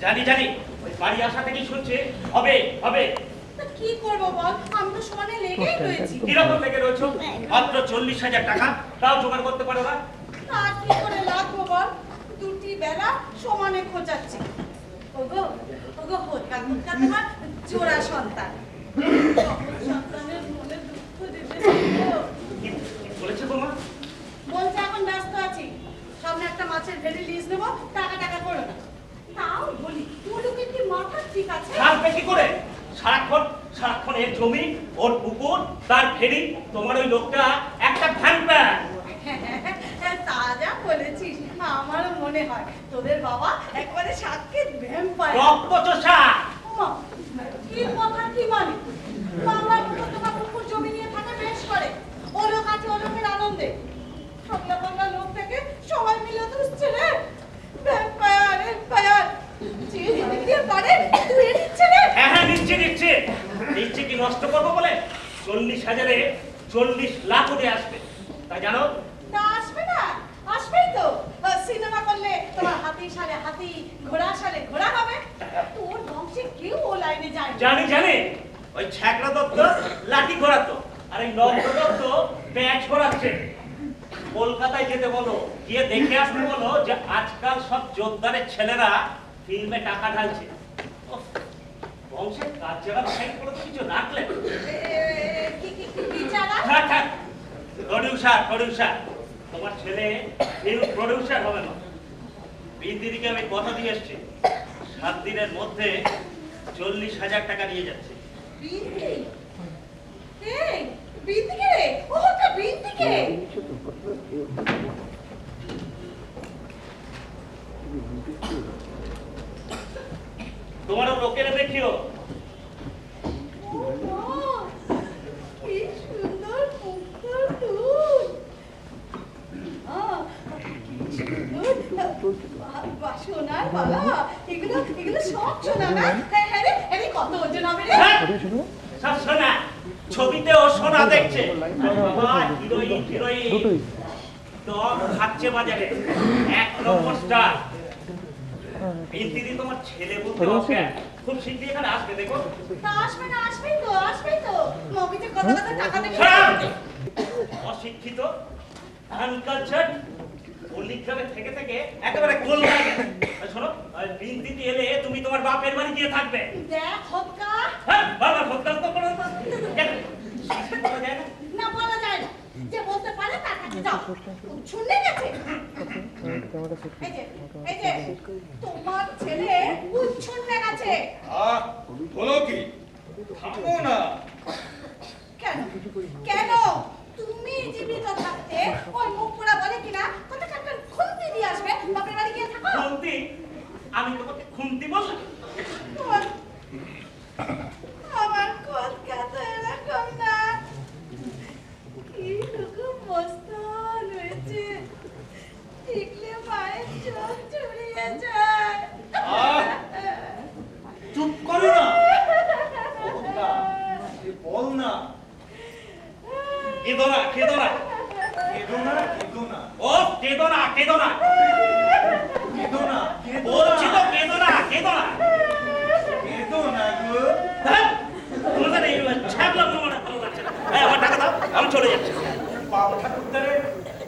জানি জানি, ওই বাড়ি আসা থেকেই শুনছে হবে হবে। কি করবো বল, আমি তো সমানে লেগেই রয়েছি। কিরকম লেগে রয়েছো? মাত্র 40,000 টাকা, তাও জোগাড় করতে পারো না? আর কি করে লাগবো বল, দুটি বেলা সমানে খোঁজাচ্ছি। ওগো ওগো, হোৎকা হোৎকা তোমার জোড়া সন্তান, সন্তানের মনে দুঃখ দিতে কি বলেছে বৌমা? বলছে এখন ব্যস্ত আছি, সামনে একটা মাছের ভেড়ি লিজ নেবো, টাকা টাকা করো না। তাও বলি ওটুকে কি মাথা ঠিক আছে? থাকবে কি করে? সারাক্ষণ সারাক্ষণ এর জমি, ওর পুকুর, তার ফেরি, তোমার ওই লোকটা একটা ভ্যাম্পায়ার। তা যা বলেছিস, আমারও মনে হয় তোদের বাবা একবারে সাক্ষী ভ্যাম্পায়ার, রক্তচোষা। কি কথা কি মানে? বাংলার পুকুর তোমার পুকুর জমি নিয়ে থাকে বেশ করে, ও লোক আছে ও লোকের আনন্দে, বাংলা বাংলা লোক থেকে সবাই মিলে তো ছেলে ভ্যাম্পায়ার ভ্যাম্পায়ার যে দিতে পারে তুই নিচ্ছে রে। হ্যাঁ হ্যাঁ, নিচ্ছে নিচ্ছে নিচ্ছে। কি নষ্ট করবো বলে 40,000-এ 40 লাখ উঠে আসবে, তাই জানো? না আসবে না, আসবেই তো। সিনেমা করলে তোমার হাতি সালে হাতি, ঘোড়া সালে ঘোড়া হবে। তোর বংশে কেউ ও লাইনে যায় না। জানি জানি, ওই ছ্যাকড়া দত্ত লাঠি ঘোরাতো, আর এই নগ্ন দত্ত ব্যাচ ঘোরাচ্ছে। কলকাতায় যেতে বলো, গিয়ে দেখে আসতে বলো যে আজকাল সব জোরদারের ছেলেরা ফিল্মে টাকা ঢালছে। উফ, বংশের কাজ যারা সাইড করে তো কিছু রাখলেন। কি চালা? থাক থাক, প্রডিউসার। তোমার ছেলে ফিল্ম প্রডিউসার হবে না। বিদিদিকে আমি কথা দিয়ে এসছি, 7 দিনের মধ্যে 40,000 টাকা নিয়ে যাচ্ছে। বিন্দি? এই বিন্দি কে রে? ওটা বিন্দি কে? তোমারও লোকেরা দেখিও। ও মা, কি সুন্দর মুখটা তোর। সোনার বালা, এগুলো সব সোনা না? হ্যাঁ রে, আরে কত ওজন হবে রে? সব সোনা, ছবিতে ও সোনা দেখছে। বাবা, হিরোইন দম খাচ্ছে বাজারে, 1 নম্বর স্টার। বিন্দিদি তোমার ছেলে বলতে ওকে খুব শীঘ্রই এখানে আসবে, দেখো। তা আসবেই তো মবিতে কত টাকা দেবে। অশিক্ষিত, আনকালচার, পল্লীগ্রামে থেকে থেকে একেবারে কলকাতায় গেছে। শোনো, বিন্দিদি এলে তুমি তোমার বাপের বাড়ি গিয়ে থাকবে। দেখ হোৎকা। হ্যাঁ, বাবার হোৎকা তো করো না। না বলা যায় না, যে বলতে পারে তার কাছে যাও। শুনে গেছে? এই যে তোমার ছেলে শুনে গেছে। হলো কি? থামো না। কেন তুমি জীবিত থাকতে ওই মুখ পোড়া বলে কিনা কত একটা খুন্তি দিয়ে আসবে, বাপের বাড়ি গিয়ে থাকো। খুন্তি? আমি তোমাকে খুন্তি বললাম? আমার কলকাতা এরকম না, এরকম মস্তান হয়েছে, দেখলে মায়ের চোখ জুড়িয়ে যায়। চুপ করো না। বল না। কেদো না। কেদো না। ও কেদো না। বলছি তো কেদো না। কেদো না গো। হ্যাঁ, তোমাদের এই ছ্যাবলা মনে ভালো লাগছে না। আমার টাকা দাও, আমি চলে যাচ্ছি। বাবা ঠাকুরদারে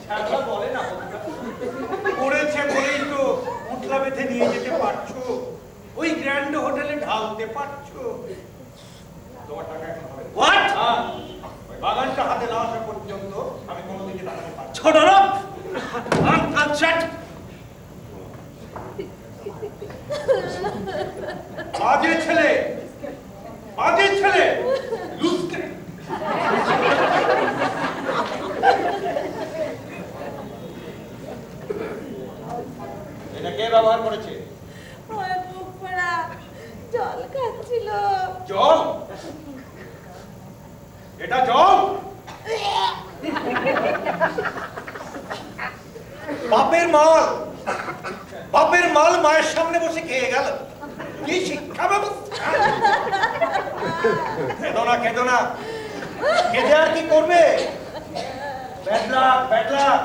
ছাড়া বলে না। করেছে বলেই তো মুদ্রা বেঁধে নিয়ে যেতে পারছো, ওই গ্র্যান্ড হোটেলে ঢালতে পারছো। তোমার টাকা এখন হবে। হোয়াট? ওই বাগানটা হাতে না আসা পর্যন্ত আমি কোনোদিকে দাঁড়াতে পারছি না। ছোট লোক, আনকালচার। বাজে ছেলে লুস্কে। এটা কে ব্যবহার করেছে? ওই মুখ পোড়া জল খাচ্ছিল। জল? এটা জল? বাপের মাল মায়ের সামনে বসে খেয়ে গেল। কি শিক্ষা ব্যবস্থা! কেঁদো না। কেঁদে আর কি করবে? Bad luck.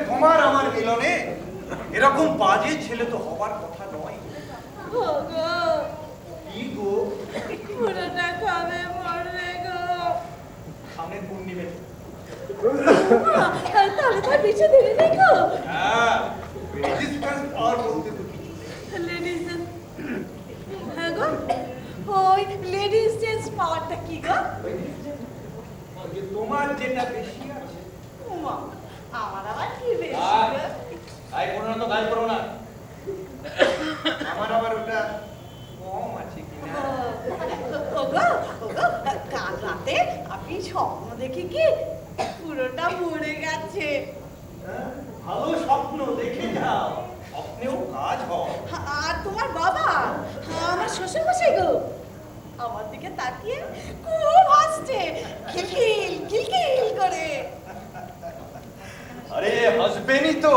তোমার আমার মিলনে এরকম বাজে ছেলে তো হবার কথা নয়। ওগো, কি গো? পুরোটা খাবে মরবে গো। সামনের পূর্ণিমে তাহলে তার পিছু ধরে দেখো। হ্যাঁ, রেজিস্ট্যান্স আর বলতে তো কিছু নেই। লেডিস, হ্যাঁ গো, ওই লেডিস জেন্টস পাওয়ারটা কি গো? ওই যে তোমার যেটা বেশি আছে। উমা, আমার আবার কি বেশি আয়। গো? তাই করো না তো গাল করো না। আমার আবার ওটা কম আছে কিনা। ওগো, ওগো, কাল রাতে আমি স্বপ্ন দেখি কি পুরোটা মরে গেছে। হ্যাঁ, ভালো স্বপ্ন দেখে যাও, স্বপ্নেও কাজ হয়। আর তোমার বাবা, আমার শ্বশুর মশাই গো, আমার দিকে তাকিয়ে খুব হাসছে, খিলখিল খিলখিল করে। আরে হাসবেনই তো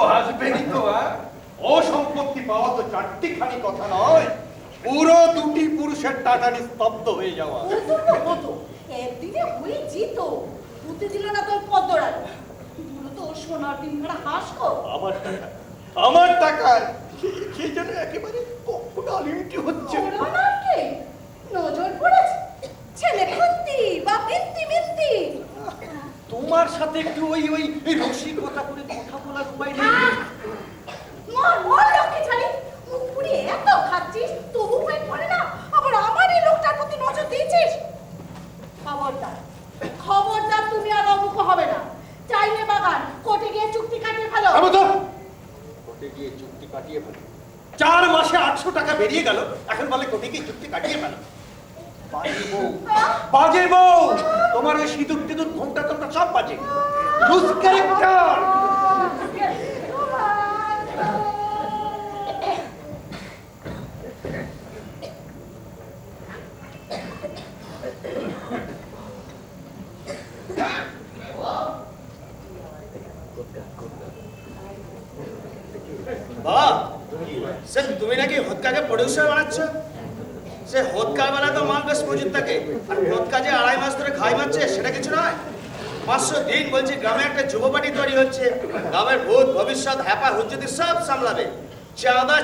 ও সম্পত্তি পাওয়া তো চারটিখানি কথা নয়, পুরো দুটি পুরুষের টাটানি স্তব্ধ হয়ে যাওয়া। হতো না হতো, একদিনে হয়ে যেত, হতে দিল না তোর পদ্মরা। দুটো তো সোনার দিন ভরা হাস গো। আমার টাকার সেই জন্য একেবারে কখন আলিমটি হচ্ছে। ওরা কি নজর পড়েছে? ছেলে খুন্তি বা মিন্তি মিন্তি। তোমার সাথে একটু ওই রসিকতা করে কথা বলার উপায় নেই। মর মর লক্ষ্মী ছাড়ি, মুখ পুড়ে এত খাচ্ছিস তবু পেট ভরে না, আবার আমার এই লোকটার প্রতি নজর দিয়েছিস। খবরদার, খবরদার, তুমি আর অমুখ হবে না। চাইলে বাগান কোর্টে গিয়ে চুক্তি কাটিয়ে ফেলো। কোর্টে গিয়ে চুক্তি কাটিয়ে ফেলো? 4 মাসে 800 টাকা বেরিয়ে গেল, এখন বলে কোর্টে গিয়ে চুক্তি কাটিয়ে ফেলো। বাজে বউ, তোমার ওই সিঁদুর টিঁদুর ঘোমটা টোমটা সব বাজে, লুজ ক্যারেক্টার। বাবা, সে তুমি নাকি হৎকাকে প্রডিউসার বানাচ্ছ? সে হৎকার বেলা তো মাল বেশ মজুদ থাকে, আর হৎকা যে 2.5 মাস ধরে খাই মারছে সেটা কিছু নয়। 500 দিন বলছি গ্রামে একটা যুব পার্টি তৈরি হচ্ছে, গ্রামের ভূত ভবিষ্যৎ হ্যাপা হুজ্জুতি সব সামলাবে। চাঁদা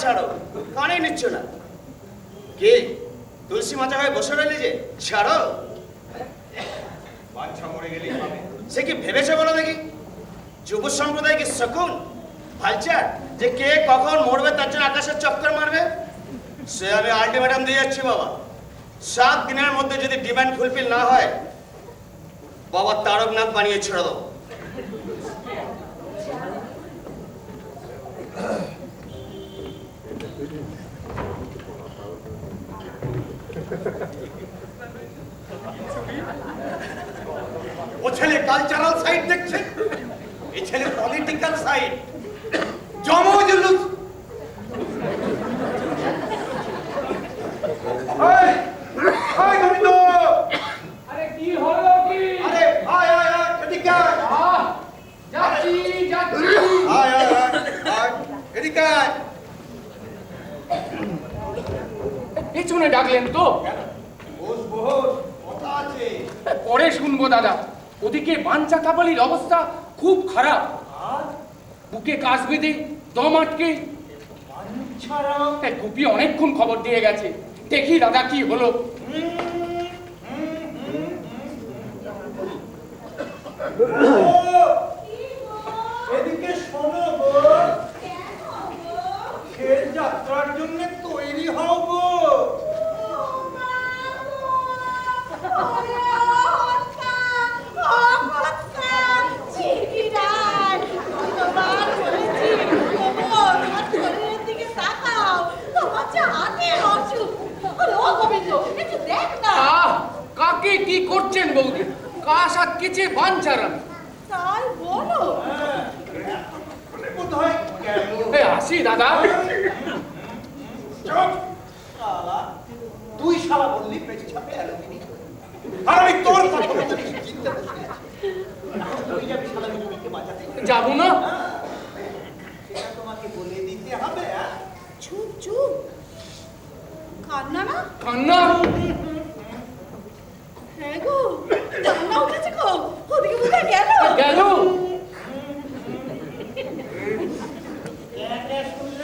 ছাড়ো, কানেই নিচ্ছ না। কে তুলসী মাথা হয়ে বসে রইলে যে? ছাড়ো। বাচ্চা মরে গেলেই হবে। সে কি ভেবেছে বলো দেখি? যুব সম্প্রদায় কি শকুন ভালচার যে কে কখন মরবে তার জন্য আকাশের চক্কর মারবে? সে আমি আলটিমেটাম দিয়ে যাচ্ছি বাবা, 7 দিনের মধ্যে যদি ডিমান্ড ফুলফিল না হয়, বাবা তারকনাথ বানিয়ে ছেড়ে দাও। ও ছেলে কালচারাল সাইড দেখছে, এই ছেলে পলিটিক্যাল সাইড। জমো জুলুস। এই গোবিন্দ, আরে কি হলো কি? আরে আয় এদিকে আয়। যাচ্ছি। আয় এদিকে আয়। পেছনে ডাকলেন তো? বস, কথা আছে। পরে শুনবো দাদা। ওদিকে বাঞ্চা কাপালির অবস্থা খুব খারাপ, বুকে কাজ বেঁধে দম আটকে। গুপি অনেকক্ষণ খবর দিয়ে গেছে, দেখি দাদা কি হলো। এদিকে শোনো গো, খেল যাত্রার জন্য তৈরি হও গো। আহ, কাকে কি করছেন বৌদি? কাশ আটকেছে বাঞ্চারাম। তাই বলো? কোথায় গেল? আসি দাদা। চুপ! শালা, তুই শালা বললি পেছনে ছাপে অ্যালুমিনি। আর আমি তোর কথা বলতে চিন্তা করছি। তুই যাবি শালা মিনুমিকে বাঁচাতে? যাবো না? সেটা তোমাকে বলে দিতে হবে। চুপ চুপ, কান্না না? কান্না? হ্যাঁ গো, কান্না উঠেছে গো, ওদিকে বোধহয় গেল। গেল?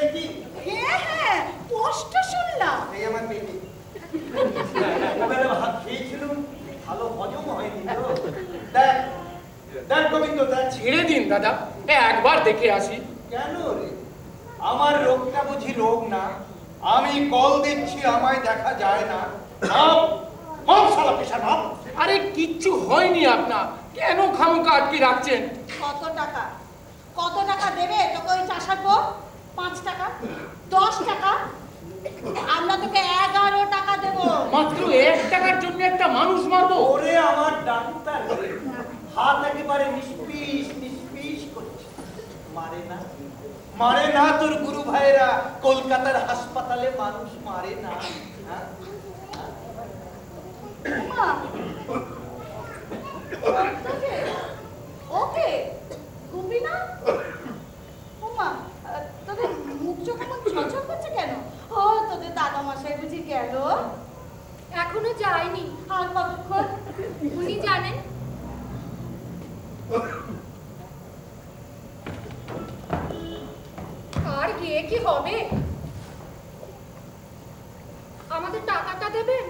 সে কি? হ্যাঁ হ্যাঁ স্পষ্ট শুনলাম। এই আমার পেটে। এবারে ভাত খেয়েছিলাম, ভালো হজম হয়নি তো। দেখ, দেখ গোবিন্দ, দেখ। ছেড়ে দিন দাদা, একবার দেখে আসি। কেন রে? আমার রোগটা বুঝি রোগ না? আমি কল দিচ্ছি, আমায় দেখা যায় না। মাপ, মাপ শালা পেশার মাপ। আরে কিচ্ছু হয়নি আপনার, কেন খামোকা আটকে রাখছেন? কত টাকা? কত টাকা দেবে তোকে ওই চাষার বউ? 5 টাকা? 10 টাকা? আমরা তোকে 11 টাকা দেবো। মাত্র 1 টাকার জন্য একটা মানুষ মারবো? ওরে আমার ডাক্তার রে, হাত একেবারে নিষ্পিস নিষ্পিস করছে। মারে না, মারে না তোর গুরু ভাইরা, কলকাতার হাসপাতালে মানুষ মারে না। হ্যাঁ? মা, ওকে ঘুমবি না? ওমা, তোদের মুখ চোখ এমন ঝলঝল করছে কেন? ও তোদের দাদা মশাই বুঝি গেল? এখনো যায়নি। আর কতক্ষণ? উনি জানেন। আর গিয়ে কি হবে? আমাদের টাকাটা দেবেন?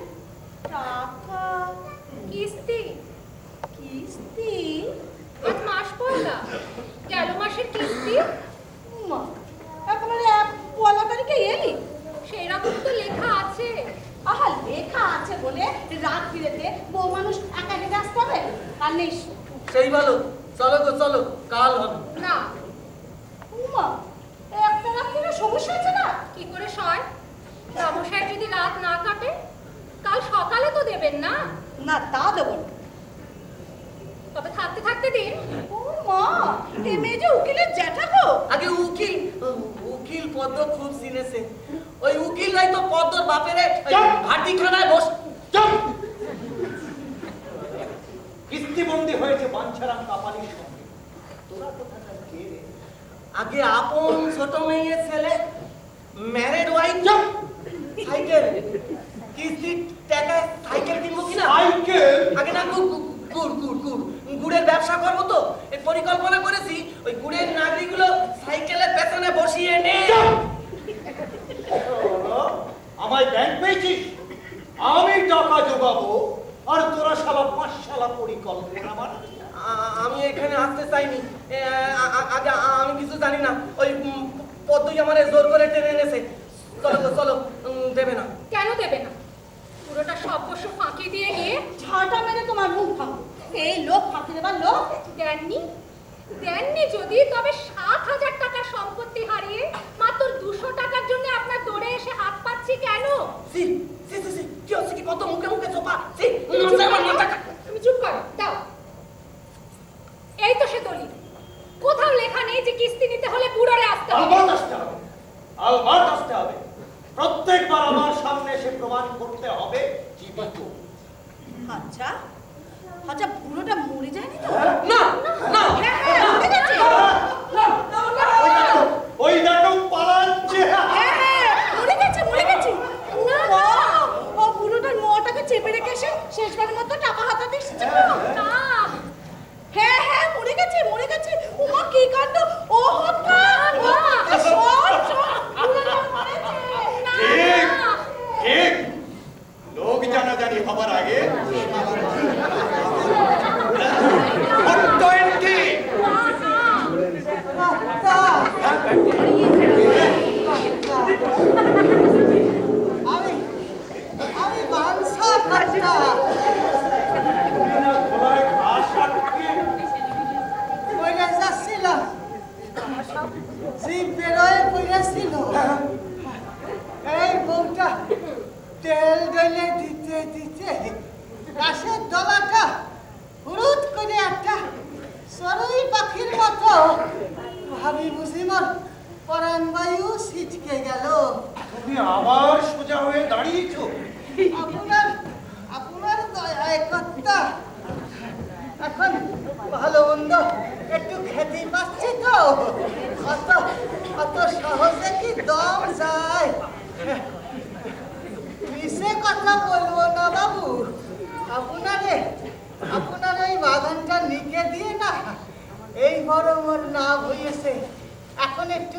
টাকা? কিস্তি। কিস্তি? আজ মাস পয়লা, গেল মাসের কিস্তি। মা, একেবারে 1 তারিখে এলি? সেই রকম তো লেখা আছে। আহা, লেখা আছে বলে রাত বিরেতে বউ মানুষ একা হেঁটে আসতে হবে? আর নেই। সেই ভালো, চলো তো চলো, কাল হবে। না, মা, একটা রাত্রিরে সমস্যা আছে না? কি করে সয়? রামশাই যদি রাত না কাটে, কাল সকালে তো দেবেন না। না, তা দেবো না। তবে থাকতে থাকতে দিন। ও মা, এ মেয়ে যে উকিলের জ্যাঠা গো। আগে উকিল পদ্ম খুব চিনেছে। ওই উকিল নাই তো পদ্মর বাপেরে হাটিখানায় বস। কিস্তিবন্দি হয়েছে বাঞ্ছারাম কাপালির সঙ্গে। তোরা কোথাকার কে রে? আগে আপন ছোট মেয়ে ছেলে, ম্যারেড ওয়াইফ, সাইকেল কিস্তির টাকায় সাইকেল কিনবো কিনা? সাইকেল? আগে না গুড়ের ব্যবসা করবো তো এই পরিকল্পনা করেছি। ওই গুড়ের নাগরিকগুলো সাইকেলের পেছনে বসিয়ে নে। আমায় ব্যাংক পেয়েছিস? আমি টাকা জোগাবো আর তোরা শালা 5 শালা পরিকল্পনা বানাবি। আমি এখানে আসতে চাইনি। আগে আমি কিছু জানি না। ওই পদ্মই আমার জোর করে টেনে এনেছে। চলো দেবে না। কেন দেবে না? পুরোটা সর্বস্ব ফাঁকি দিয়ে গিয়ে ঝাঁটা মেরে তোমার মুখ ভাঙো। এই লোক ফাঁকি দেবার লোক। দেননি। দেননি যদি, তবে 7,000 টাকার সম্পত্তি হারিয়ে মাত্র 200 টাকার জন্য আপনার দৌড়ে এসে হাত পাচ্ছি কেন? কি হচ্ছে কি? কত মুখে মুখে চোপা। তুমি চুপ করো, দাও। এই তো সে দলিল। কোথাও লেখা নেই যে কিস্তি নিতে হলে বুড়োরে আসতে হবে। আলবাত আসতে হবে, আলবাত আসতে হবে। প্রত্যেকবার আমার সামনে এসে প্রমাণ করতে হবে জীবিত। আচ্ছা, আচ্ছা, বুড়োটা মরে যায়নি তো? না না হ্যাঁ, হ্যাঁ, মরে গেছে। ওই দেখো পালাচ্ছে। হ্যাঁ, হ্যাঁ, মরে গেছে, মরে গেছে। না, ও, ও বুড়োটার মোটাকে চেপে রেখে এসে শেষবারের মতো টাকা হাতাতে এসেছে। না। হ্যাঁ, হ্যাঁ, মরে গেছে, মরে গেছে। ওমা, কি কাণ্ড! ও হত্যা! বুড়োটা মরেছে। ঠিক ঠিক, লোক জানাজানি হবার আগে আমি বাঞ্ছা কাটা গলায় ঘাস আটকে পড়ে যাচ্ছিলাম, জিভ বেরোয় পড়েছিল। এই বউটা তেল ঢেলে দিতে দিতে গাছের ডলাটা হুড়ুট করে একটা চড়ুই পাখির মতো ভাবি বুঝি মোর পরাণ বায়ু ছিটকে গেল। তুমি আবার সোজা হয়ে দাঁড়িয়েছো। আপনার দয়ায় কর্তা এখন ভালো মন্দ একটু খেতে পাচ্ছি তো, অত সহজে কি দম যায়? মিশে কথা বলবো না বাবু, আপনার এই বাগানটা লিখে দিয়ে না এই বড় মোর নাম হয়েছে। এখন একটু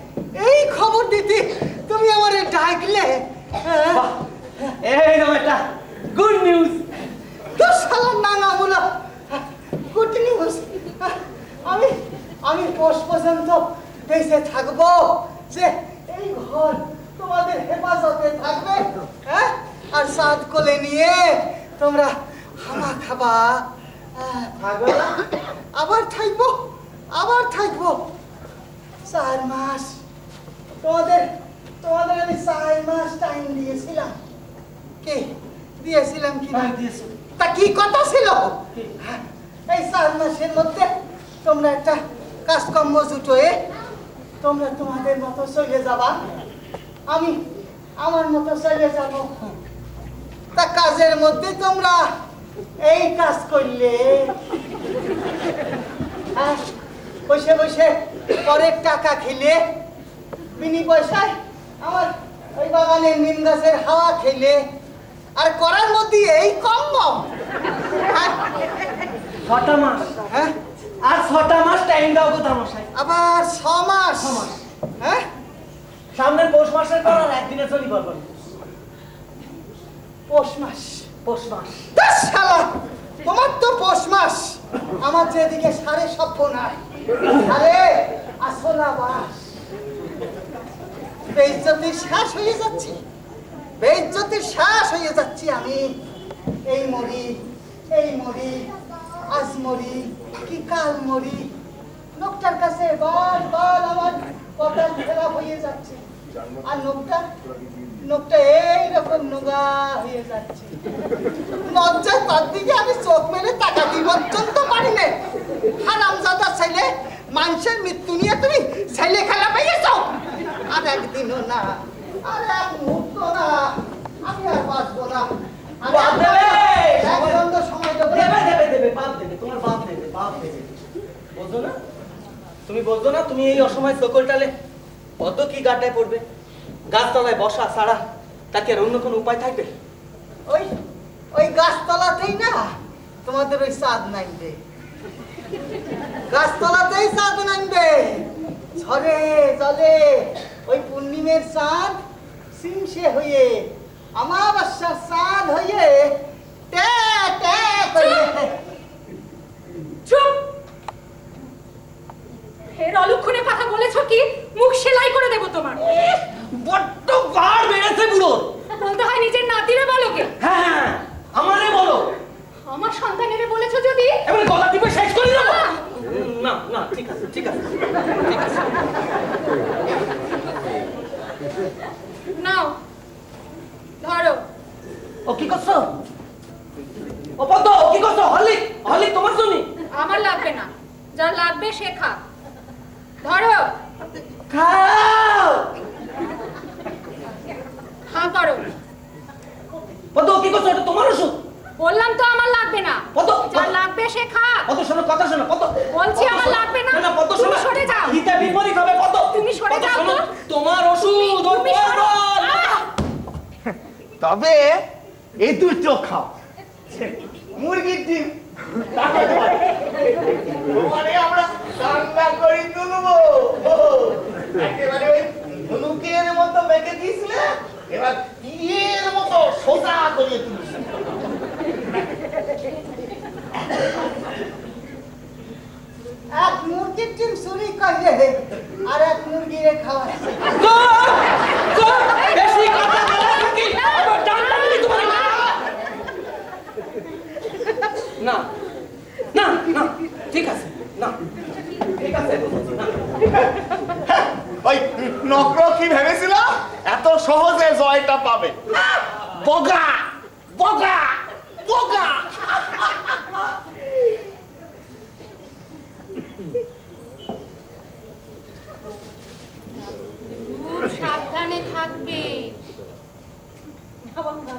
এইরকম একটা গুড নিউজ। তো শালা নাঙামুলা গুড নিউজ। আমি আমি পোষ পর্যন্ত বেঁচে থাকবো, যে এই ঘর তোমাদের হেফাজতে থাকবে, হ্যাঁ? আর সাদ কোলে নিয়ে তোমরা হামা খাবা, থাকবে না? আবার থাকবো, আবার থাকবো 4 মাস। তোমাদের তোমাদের আমি 4 মাস টাইম দিয়েছিলাম। কি দিয়েছিলাম কি না? তা কি কথা ছিল? এই 4 মাসের মধ্যে তোমরা একটা কাজকর্ম জুটোয়ে তোমরা তোমাদের মতো চলে যাবা, আমি আমার মতো চলে যাব। তা কাজের মধ্যে তোমরা এই কাজ করলে, হ্যাঁ, বসে বসে পরের টাকা খেলে, বিনি পয়সায় আমার ওই বাগানের নিম গাছের হাওয়া খেলে, আর করার মধ্যে এই কম কম, হ্যাঁ? 6টা মাস, হ্যাঁ, আর 6টা মাস টাইম দাও কথা মশাই। আবার 6 মাস, হ্যাঁ? সামনের পৌষ মাসের পর আর একদিনে চলি পারবেন। পৌষ মাস, পৌষ মাস ধ্যাৎ শালা, তোমার তো পৌষ মাস, আমার যেদিকে সাড়ে সভ্য নাই, আরে আসলা বাস। বেইজ্জতির শ্বাস হয়ে যাচ্ছি, বেইজ্জতির শ্বাস হয়ে যাচ্ছি আমি। এই মরি, এই মরি, আজ মরি কি কাল মরি, লোকটার কাছে বল বল আমার কথা খেলা হয়ে যাচ্ছে, আর লোকটা এইরকম নোগা হয়ে যাচ্ছে। লজ্জায় তার দিকে আমি চোখ মেলে তাকাতে পর্যন্ত পারি না। হারামজাদা ছেলে, মানুষের মৃত্যু নিয়ে তুমি ছেলে খেলা পেয়েছ। আর একদিনও না, আর এক মুহূর্ত না, আমি আর বাঁচবো না। আর বাপ দেবে, এক দণ্ড সময় দেবো। দেবে, বাপ দেবে, তোমার বাপ দেবে, বাপ দেবে। বুঝছো না? তুমি বুঝছো না? তুমি এই অসময় সকলটালে কত কি গাড্ডায় পড়বে, গাছতলায় বসা ছাড়া তাকে আর অন্য কোনো উপায় থাকবে? ওই ওই গাছতলাতেই না তোমাদের ওই চাঁদ নামবে, গাছতলাতেই চাঁদ নামবে, ঝরে জলে ওই পূর্ণিমের চাঁদ সিমসে হয়ে, অমাবস্যার চাঁদ হয়ে, টে টে করে। চুপ! এর অলক্ষণে কথা বলেছ কি মুখ সেলাই করে দেব তোমার। বড্ড গাড় বেড়েছে বুড়ো। বলতে হয় নিজের নাতিরে বলো কে? হ্যাঁ, আমারে বলো। আমার সন্তানেরে বলেছো যদি এবারে গলা টিপে শেষ করে দেবো। না না, ঠিক আছে, ঠিক আছে, ঠিক আছে। নাও ধরো। ও কি করছো? ও পদ্ম, ও কি করছো? হরলিক, হরলিক তোমার জন্য। আমার লাগবে না, যার লাগবে সে খা। ধরো, খাও। হা করো। পদ্ম, ও কি করছো? এটা তোমার ওষুধ। বললাম তো আমার লাগবে না, পদ্ম, যার লাগবে সে খা। পদ্ম শোনো, কথা শোনো, পদ্ম। বলছি আমার লাগবে না। না, পদ্ম শোনো। তুমি সরে যাও। হিতে বিপরীত হবে পদ্ম। তুমি সরে পদ্ম যাও শোনো, তো। তোমার ওষুধ ওর তুমি সরো। প্রয়োজন। আহ! তবে এই দুটো খাও, মুরগির ডিম মানে আমরা রান্না করি তুলবো, একেবারে ওই ধনুকের মতো মেখে দিয়েছিলে, এবার ইয়ের মতো সোজা করিয়ে তুলছি। এক মুরগির ডিম চুরি করে আর এক মুরগিরে খাওয়াচ্ছে। বেশি কথা বলা নাকি? আবার ডান্ডা দিলি তোমার। না না না, ঠিক আছে, না ঠিক আছে, না। ওই নকর কি ভেবেছিল এত সহজে জয়টা পাবে? বগা বগা বগা। খুব সাবধানে থাকবে।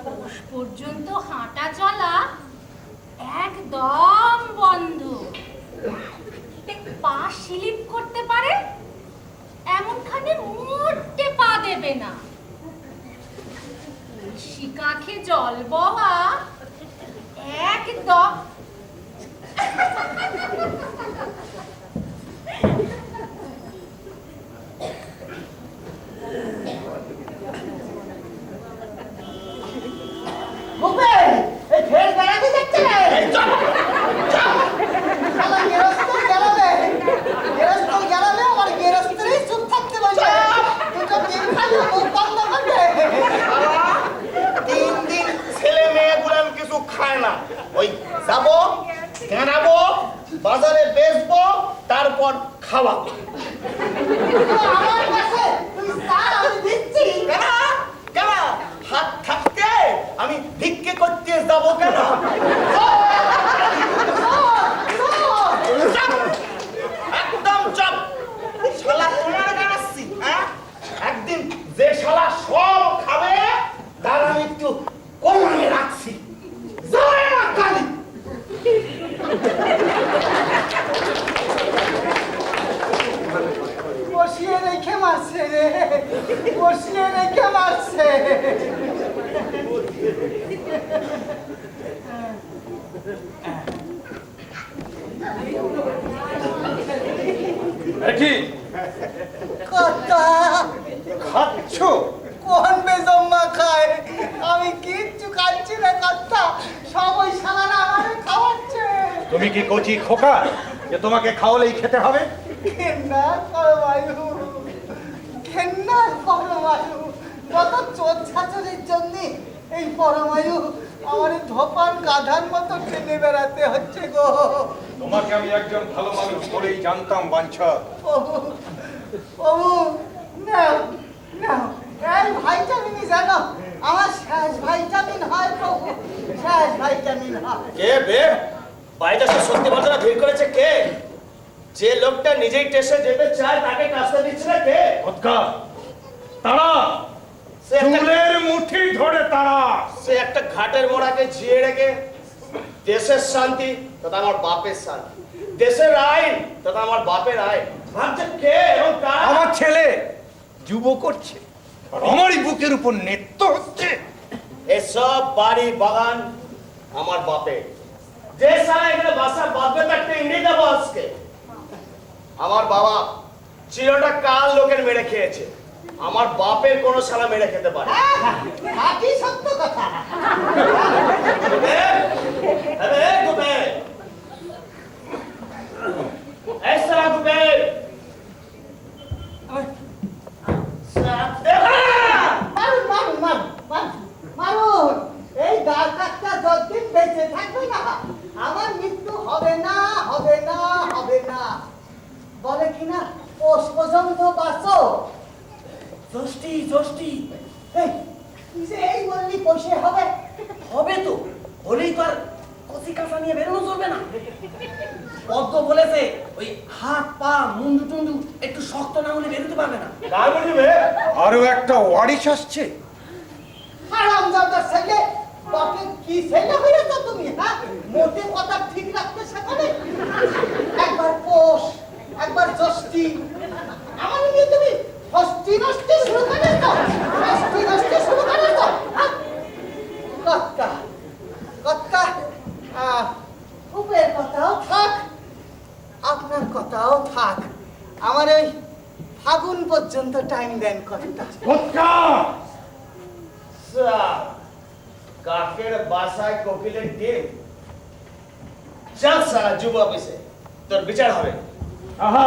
পৌষ পর্যন্ত হাঁটা চলা একদম বন্ধ। পা স্লিপ করতে পারে এমনখানে মোটে পা দেবে না। শিকাখে জল বওয়া একদম। যাবো, কেনাবো, বাজারে বেচবো, তারপর খাওয়াবো। আমার কাছে তুই স্যার আমি দিচ্ছি। কেন? কেন? হাত থাকতে আমি ভিক্ষে করতে যাবো কেন? চুপ! একদম চুপ! শালা তোমার গানাচ্ছি, হ্যাঁ? একদিন যে শালা সব খাবে তার আমি একটু কমিয়ে রাখছি। জয় মা কালী! বসিয়ে রেখে মারছে রে, বসিয়ে রেখে মারছে। কি কথা খাচ্ছ? কোন বেজম্মা খায়? আমি কিচ্ছু খাচ্ছি না কথা, সব ওই শালারা আমারে খাওয়াচ্ছে। তুমি কি কচি খোকা যে তোমাকে খাওয়ালেই খেতে হবে? ঘেন্না করবায়ু, ঘেন্না করবায়ু, কত চোর ছাচরের জন্য এই পরমায়ু আমার ধোপার গাধার মতো টেনে বেড়াতে হচ্ছে গো। তোমাকে আমি একজন ভালো মানুষ বলেই জানতাম বাঞ্ছা। প্রভু, প্রভু, নাও, নাও, এই ভাইটামিনই জানো আমার শেষ ভাইটামিন হয় প্রভু, শেষ ভাইটামিন হয়। কে বে? বাড়িটা সে সত্যি ঘটনা ভিড় করেছে কে? যে লোকটা নিজেই টেসে যেতে চায় তাকে কাজটা দিচ্ছে না কে? ভৎকা তারা সে একটা- চুলের মুঠি ধরে তারা। সে একটা ঘাটের মোড়াকে জিয়ে রেখে দেশের শান্তি তথা আমার বাপের শান্তি, দেশের আইন তথা আমার বাপের আইন ভাবছে কে এবং কারা? আমার ছেলে যুব করছে আর আমারই বুকের উপর নৃত্য হচ্ছে। এসব বাড়ি বাগান আমার বাপের। যে সারা এখানে বাসা বাঁধবে থাকতে ইংরেজ দেবো আজকে। আমার বাবা চিরটা কাল লোকের মেরে খেয়েছে, আমার বাপের কোনো শালা মেরে খেতে পারে না। খাঁটি সত্য কথা। গুবে, আরে গুবে, এই শালা গুবে, মারুন, মারুন, মারুন, মারুন, মারুন। এই ডাকাতটা যতদিন বেঁচে থাকবে না আমার মৃত্যু হবে না, হবে না, হবে না। বলে কিনা পোষ পর্যন্ত বাঁচো। ষষ্ঠী, ষষ্ঠী, এই তুই যে এই বললি পোষে হবে, হবে তো, হলেই তো আর কচি কাঁচা নিয়ে বেরোনো চলবে না। পদ্ম বলেছে ওই হাত পা মুন্ডু টুন্ডু একটু শক্ত না হলে বেরোতে পারবে না। কার বলবে? আরো একটা ওয়ারিশ আসছে। হারামজাদার ছেলে, বাপের কি ছেলে হয়েছো তুমি, হ্যাঁ? মোটে কথা ঠিক রাখতে শেখাবে। একবার পোষ, একবার ষষ্ঠী, আমার নিয়ে তুমি ষষ্ঠী নষ্টি শুরু করে দাও, ষষ্ঠী নষ্টি শুরু করে দাও। কর্তা, কর্তা, খুবের কথাও থাক, আপনার কথাও থাক, আমার ওই ফাগুন পর্যন্ত টাইম দেন কর্তা। ভৎকা কাকের বাসায় কোকিলের ডিম। চল সারা যুব অফিসে, তোর বিচার হবে। আহা,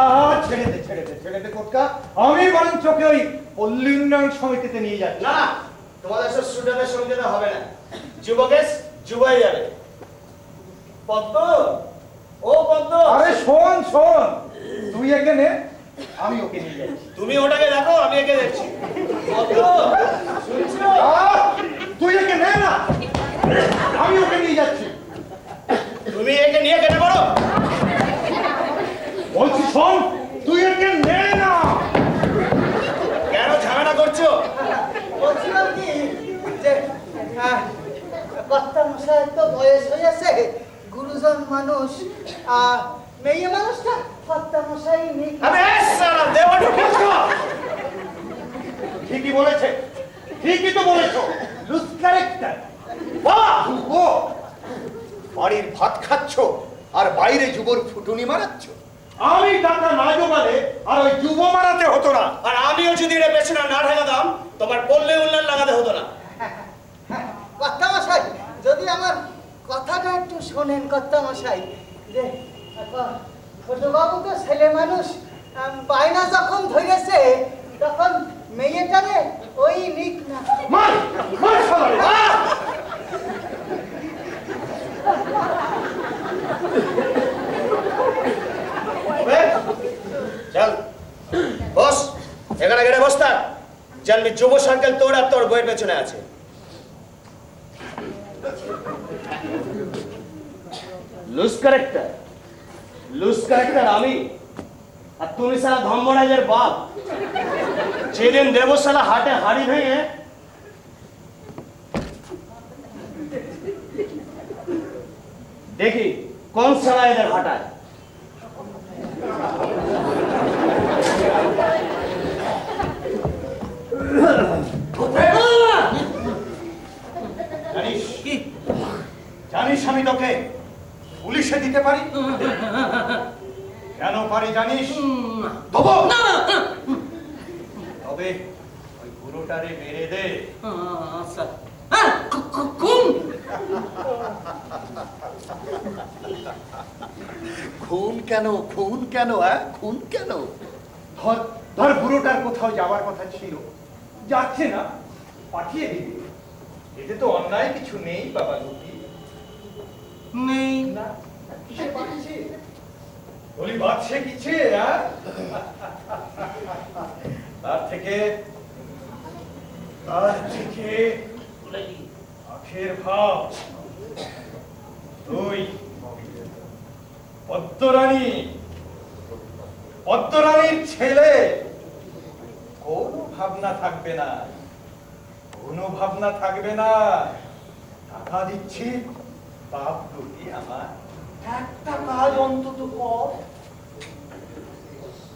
ছেড়ে দে, ছেড়ে দে, ছেড়ে দে ভৎকা। আমি বরঞ্চ ওকে ওই পল্লী উন্নয়ন সমিতিতে নিয়ে যাচ্ছি। না, তোমাদের সব স্টুডেন্টের সঙ্গে যেতে হবে না, যুবকেশ যুবাই যাবে। পদ্ম, ও পদ্ম, আরে শোন শোন, তুই একে নে, আমি ওকে নিয়ে যাচ্ছি। তুমি ওটাকে দেখো, আমি একে দেখছি। পদ্ম, শুনছো? তুই একে নে না, আমি ওকে নিয়ে যাচ্ছি। তুমি একে নিয়ে কেটে পড়ো। বলছি শোন, তুই একে নে না। কেন ঝামেলা করছো? বলছিলাম কি যে কর্তা মশাই তো বয়স হয়েছে, গুরুজন মানুষ, মেয়ে মানুষটা কর্তা মশাই নেই। আরে সারা দেওয়াটা বুঝছো? ঠিকই বলেছে, ঠিকই তো বলেছো। Loose character. বাবা, ও বাড়ির ভাত খাচ্ছ আর বাইরে যুবর ফুটুনি মারাচ্ছ। আমি টাকা না জোগালে আর ওই যুব মারাতে হতো না। আর আমিও যদি এর পেছনে না ঢাকাতাম, তোমার পল্লী উন্নয়ন লাগাতে হতো না। কর্তা মশাই, যদি আমার কথাটা একটু শোনেন কর্তা মশাই, যে ছোট বাবু তো ছেলে মানুষ, বায়না যখন ধরেছে তখন মেয়েটারে ওই নিক না। মার, মার শালারে। তেমনি যুব সার্কেল তোর আর তোর বইয়ের পেছনে আছে। লুজ ক্যারেক্টার আমি, আর তুমি সারা ধর্মরাজের বাপ। যেদিন দেবশালা হাটে হাড়ি ভেঙে দেখি কোন সালা এদের হাঁটায়। জানিস কি? জানিস আমি তোকে পুলিশে দিতে পারি? কেন পারি জানিস? দেবো। তবে ওই বুড়োটারে মেরে দে। খুন কেন? খুন কেন? খুন কেন? ধর ধর বুড়োটার কোথাও যাওয়ার কথা ছিল, যাচ্ছে না, পাঠিয়ে দিবি। এতে তো অন্যায় কিছু নেই বাবা দুটি। নেই। না, কিসে পাচ্ছে? বলি বাচ্চে কিছে? তার থেকে আখের ভাব তুই পদ্মরানীর ছেলে, কোনো ভাবনা থাকবে না, কোনো ভাবনা থাকবে না। টাকা দিচ্ছি, বাপ দুটি আমার, একটা কাজ অন্তত কর।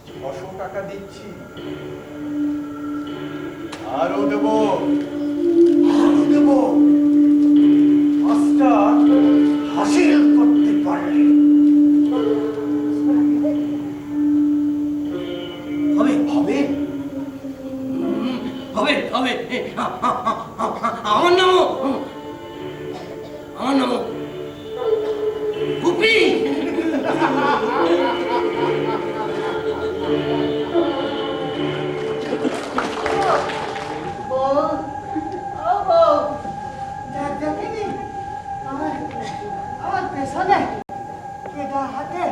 600 টাকা দিচ্ছি, আরো দেবো, কাজটা হাসিল করতে পারলে হবে হবে। হবে হবে। আমার নাম গুপি। আমার পেছনে কেটা হাতে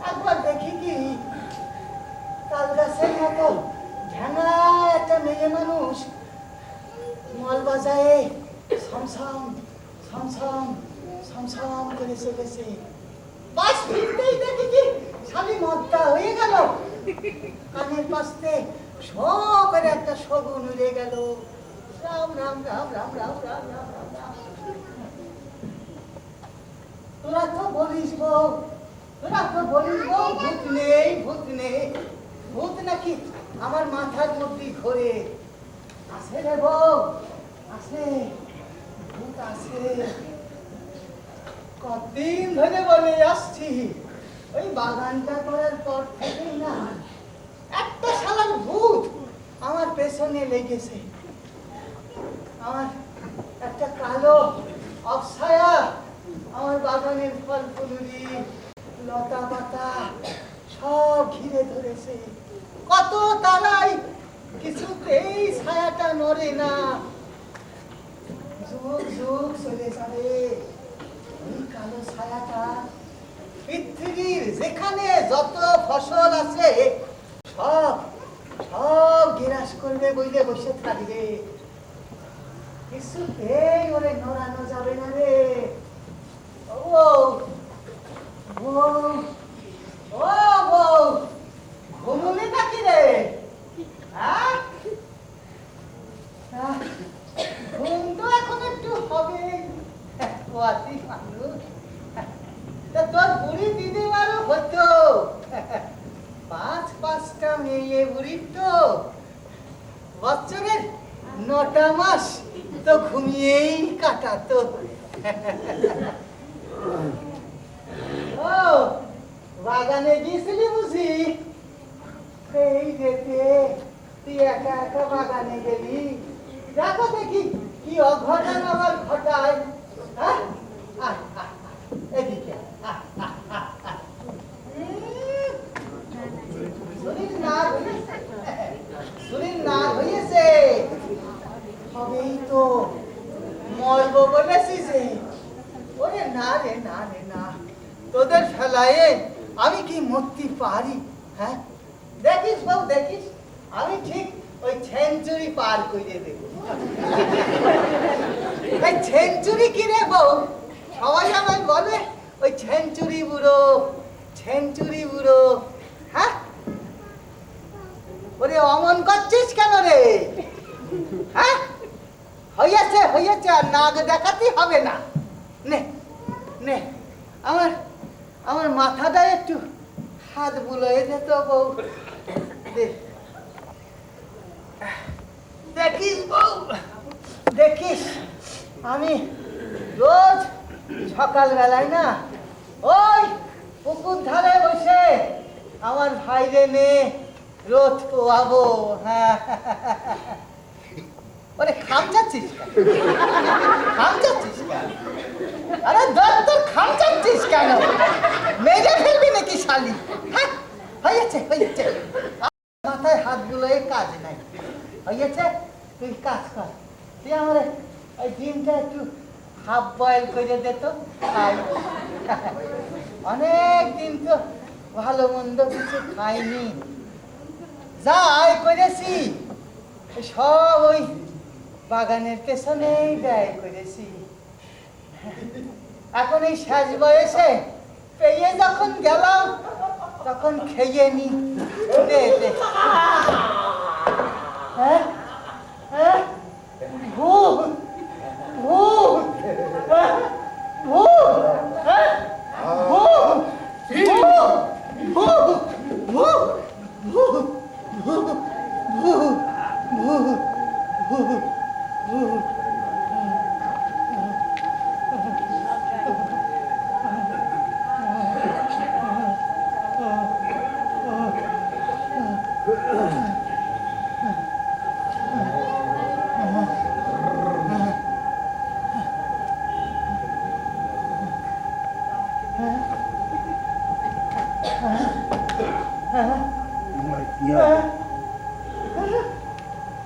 একবার দেখি কি তাল গাছের মতো ঝাঙা একটা মেয়ে মানুষ মল বাজায়ে সমসম করে চলেছে। বাস ফিরতেই দেখি কি শালি মদটা হয়ে গেল, কানের পাশে শো করে একটা শগুন উড়ে গেল। রাম রাম রাম রাম রাম রাম রাম রাম রাম। তোরা তো বলিস বউ, ভূত নেই, ভূত নাকি আমার মাথার মধ্যে ঘোরে। আসে রে বউ, আসে, ভূত আসে। কতদিন ধরে বলে আসছি, ওই বাগানটা করার পর থেকেই না একটা শালার ভূত আমার পেছনে লেগেছে। আমার একটা কালো অপসায়া আমার বাগানের ফল ফুলুরি লতা পাতা সব ঘিরে ধরেছে। কত তারাই, কিছুতেই ছায়াটা নড়ে না। যুগ যুগ চলে যাবে ওই কালো ছায়াটা পৃথিবীর যেখানে যত ফসল আছে সব গ্রাস করবে বইলে বসে থাকবে। কিছুতেই ওরে নড়ানো যাবে না রে। ঘুমুনি নাকি রে? ঘুম তো এখন একটু হবে, মানুষ। তোর বুড়ি দিদিমারও হতো 5-5টা মেয়ে বুড়ির তো বছরের 9টা মাস তো ঘুমিয়েই কাটাতো। ও বাগানে গিয়েছিলি বুঝি? এই যেতে তুই একা একা বাগানে গেলি, দেখো দেখি কি অঘটন আমার ঘটায়। এদিকে শরীর না হয়েছে, হবেই তো, মরবো বলেছি যে। না রে না রে না, তোদের ফেলায়ে আমি কি মরতে পারি? হ্যাঁ দেখিস বাবু দেখিস, আমি ঠিক ওই সেঞ্চুরি পার করে দেব। এই সেঞ্চুরি কি রে বউ? সবাই আমায় বলে ওই সেঞ্চুরি বুড়ো, সেঞ্চুরি বুড়ো। হ্যাঁ ওরে অমন করছিস কেন রে? হ্যাঁ হইয়াছে হইয়াছে, আর নাক দেখাতেই হবে না। নে নে আমার আমার মাথাটা একটু হাত বুলোয় দে তো বউ। দে। দেখিস বউ দেখিস, আমি রোজ সকালবেলায় না ওই পুকুর ধারে বসে আমার ভাইরে নে রোদ পোয়াবো। হ্যাঁ ওরে খামচাচ্ছিস কেন? খামচাচ্ছিস কেন? আরে ধর তোর খামচাচ্ছিস কেন? মেরে ফেলবি নাকি শালি? হ্যাঁ হয়েছে হয়েছে, মাথায় হাত বুলোয় কাজ নাই। হয়েছে তুই কাজ কর, তুই আমার ওই ডিমটা একটু হাফ বয়েল করে দে তো, খাই। অনেক দিন তো ভালো মন্দ কিছু খাইনি, যা আয় করেছি সব ওই বাগানের পেছনেই ব্যয় করেছি। এখন এই শেষ বয়সে পেয়ে যখন গেলাম তখন খেয়ে নি। দে দে। হ্যাঁ হ্যাঁ ভূত ভূত ভূত হ্যাঁ ভূত ভূত ভূত ভূত ভূত ভূত ভূত ভূত।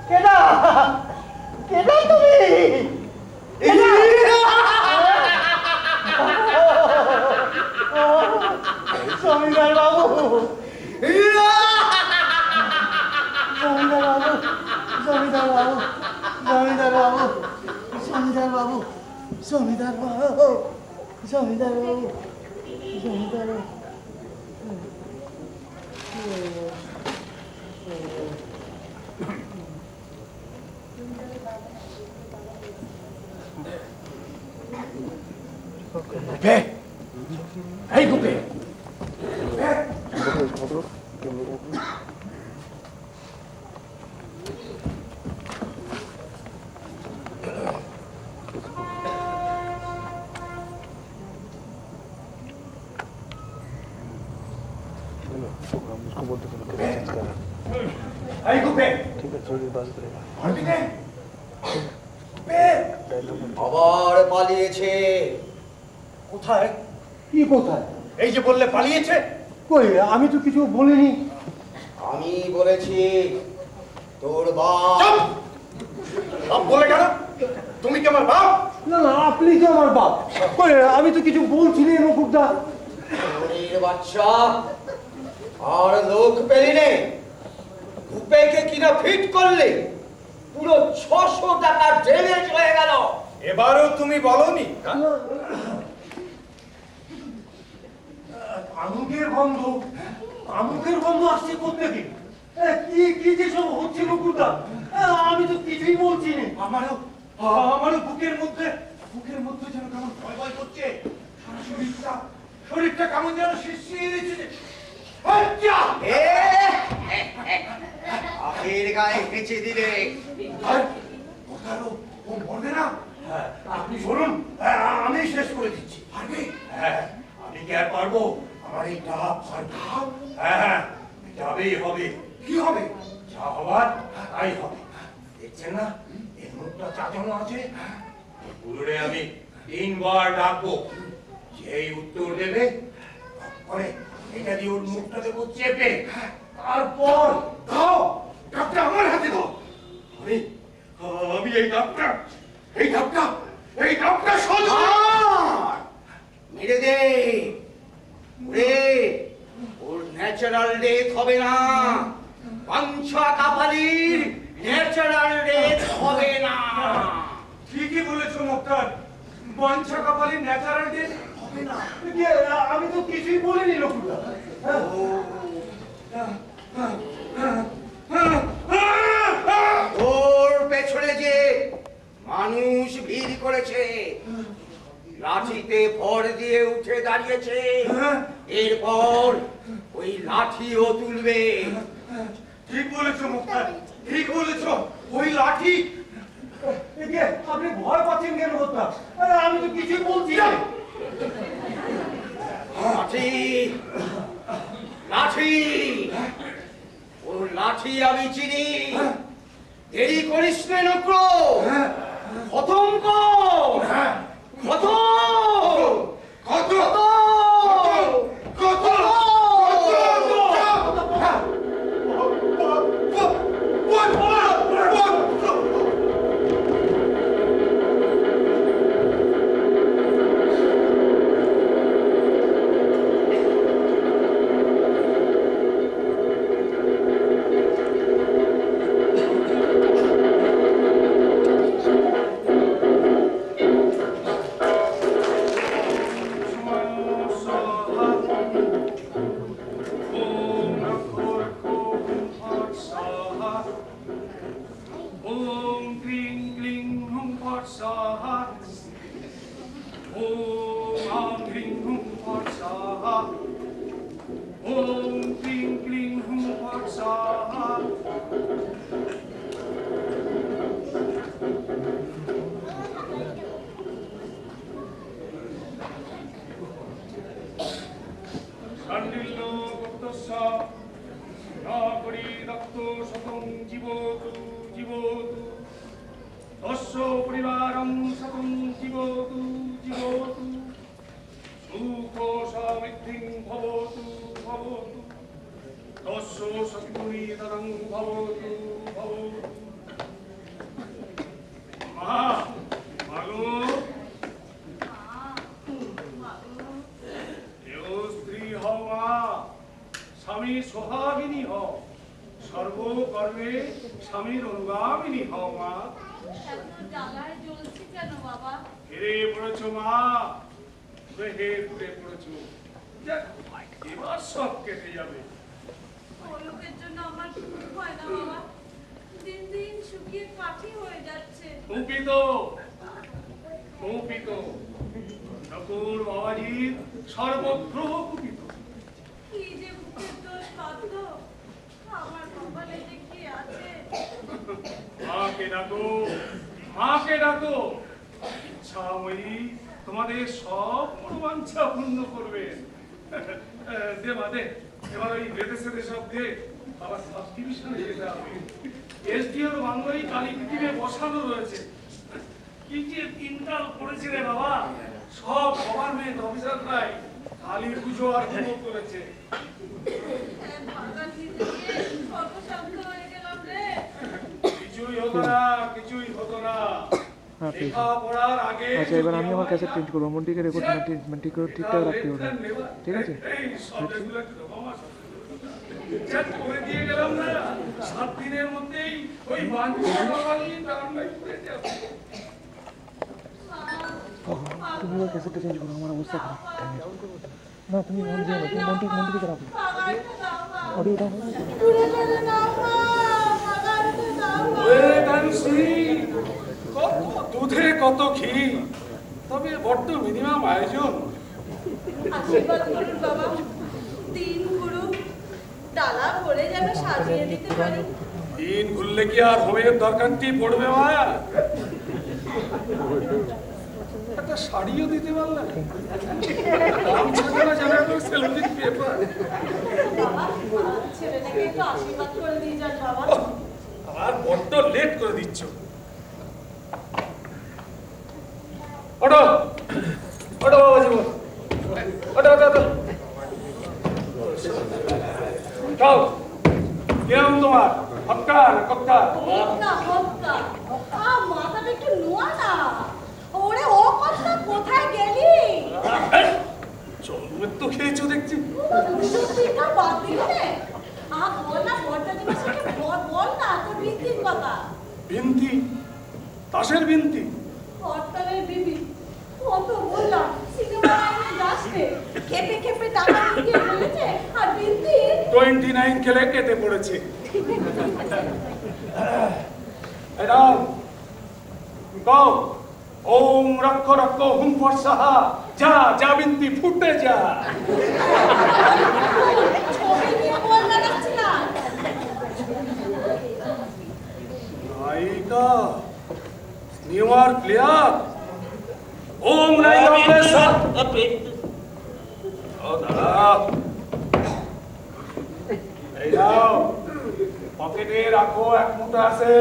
কেডা কেডা তুমি? জমিদার বাবু, জমিদার বাবু, জমিদার বাবু, জমিদার বাবু, জমিদার বাবু, জমিদার বাবু, জমিদার বাবু, জমিদার বাবু। গুপে, এই গুপে, এই গুপে, ঠিক আছে আবার পালিয়েছে। কোথায়? কি কোথায়? এই যে বললে পালিয়েছে। কই আমি তো কিছু বলিনি। আমি বলেছি তোর বাপ। চুপ! বাপ বলে কেন? তুমি কি আমার বাপ? না না আপনি তো আমার বাপ। কই আমি তো কিছু বলছি না মুকুটদা। চোরের বাচ্চা, আর লোক পেলি নে। গুপেকে কিনা ফিট করলে পুরো 600 টাকা ড্যামেজ হয়ে গেল। এবারও তুমি বলনি? আমুকের গন্ধ, আমুকের গন্ধ আসছে কোত্থেকে? কি কি যে সব হচ্ছে মুকুটদা, আমি তো কিছুই বলছি না। আমারও বুকের মধ্যে যেন কেমন ভয় ভয় করছে। সারা শরীরটা কেমন যেন শিরশির দিচ্ছে। আখের গায়ে হেঁচে দিলে ও মরবে না। আপনি শুনুন, আমি শেষ করে দিচ্ছি। পারবে? হ্যাঁ, আমি কি আর পারবো? আমার এই ডাব আর ঘাব, হ্যাঁ যাবেই হবে। কি হবে? যা হবার তাই হবে। দেখছেন না এর মুখটা চাচানো আছে? পুরোরে আমি 3 বার ডাকবো, যেই উত্তর দেবে পরে এটা দিয়ে ওর মুখটা দেবো চেপে। তারপর দাও, ডাবটা আমার হাতে দাও। আমি এই ডাবটা সোজা। ডেথ হবে না, বাঞ্ছা কাপালির ন্যাচারাল ডেথ হবে না। ঠিকই বলেছো মুক্তার, বাঞ্ছা কপালের ন্যাচারাল ডেথ হবে না। আমি তো কিছুই বলিনি লকুদা। ওর পেছনে যে মানুষ ভিড় করেছে, লাঠিতে ভর দিয়ে উঠে দাঁড়িয়েছে, এরপর ওই লাঠিও তুলবে। ঠিক বলেছো মুক্তার, ঠিক বলেছো, ওই লাঠি। আপনি ভয় পাচ্ছেন কেন হত্যা? আমি তো কিছুই বলছি না। লাঠি লাঠি ওর লাঠি আমি চিনি। দেরি করিস না নক্র, খতম কর, খতম খতম খতম। স্বামী সোহাগিনী হও, সর্বকর্মে স্বামীর অনুগামিনী হও মা। জ্বালায় জ্বলছি কেন বাবা? হেরে পড়েছো মা, হেরে পড়েছো। এবার সব কেটে যাবে। লোকের জন্য আমার হয় না বাবা, দিন দিন শুকিয়ে কাঠি হয়ে যাচ্ছে। কুপিত কুপিত ঠাকুর বাবাজির সর্বত্র কুপিত। কি যে বুকের দোষ বাধ্য, আমার কপালে যে কি আছে। মাকে ডাকো, মাকে ডাকো, ইচ্ছাময়ী তোমাদের সব মনোবাঞ্ছা পূর্ণ করবেন। দে মা দে, এবার ওই বেঁধে সেধে সব দে, আবার সাব ডিভিশনে যেতে হবে। এসডিওর বান্ধবী কালী পৃথিবী বসানো রয়েছে। কি যে দিনকাল পড়েছে রে বাবা, সব গভর্নমেন্ট অফিসাররাই কালী পুজো আর হোম করেছে। কিছুই হতো না, কিছুই হতো না। লেখাপড়ার আগে আচ্ছা এবার আমি আমার ক্যাসেট চেঞ্জ করবো, মন্টিকে রেকর্ড ঠিক করে ঠিকঠাক রাখতে হবে, ঠিক আছে? এই সব এগুলো একটু বাবা চেক করে দিয়ে গেলাম না, 7 দিনের মধ্যেই ওই বাঞ্ছা বাঙালি রান্নাই করে যাবে। তুমি এবার ক্যাসেটটা চেঞ্জ করো, আমার অবস্থা খারাপ। না তুমি মন দিয়ে না, তুমি মন্টিকে রাখো, অডিওটা দুধে কত ঘি, তবে বড্ড মিনিমাম আয়োজন। আশীর্বাদ করুন বাবা, দিন গুরু ডালা ভরে যেন সাজিয়ে দিতে পারি। দিন ঘুরলে কি আর হোমের দরকারটি পড়বে মা? একটা শাড়িও দিতে পারলাম, সেলফির পেপার। বাবা ছেলেটাকে একটু আশীর্বাদ করে দিয়ে যান বাবা। আর বড্ড লেট করে দিচ্ছ। ওটো ওটো বাবা জীবন, ওটো ওটো ওটো। যাও, কিরম তোমার হক্কা না কক্কা? হক্কা হক্কা, মাথাটা একটু নোয়া না। ওরে ও কথা কোথায় গেলি? জন্মের তো খেয়েছো দেখছি। সত্যি না বাদ দিলে আহা বল না বরযাত্রী মশাইকে বল না তোর বিন্তির কথা। বিনতি, তাসের বিনতি। হরতালের বিবি কত বললাম সিনেমা লাইনে যাস রে, খেপে খেপে টাকা দিয়ে বলেছে আর বিন্তি 29 খেলে কেটে পড়েছে। এরাও গাও ওম রক্ষ রক্ষ হুম ফরসাহা, যা যা বিনতি ফুটে যা। ছবি নিয়ে বল লাগাচ্ছি না। নায়িকা নিউ আর ক্লিয়ার। ওম নায়িকা সব ও দাদা এই নাও, পকেটে রাখো এক মুঠো আছে,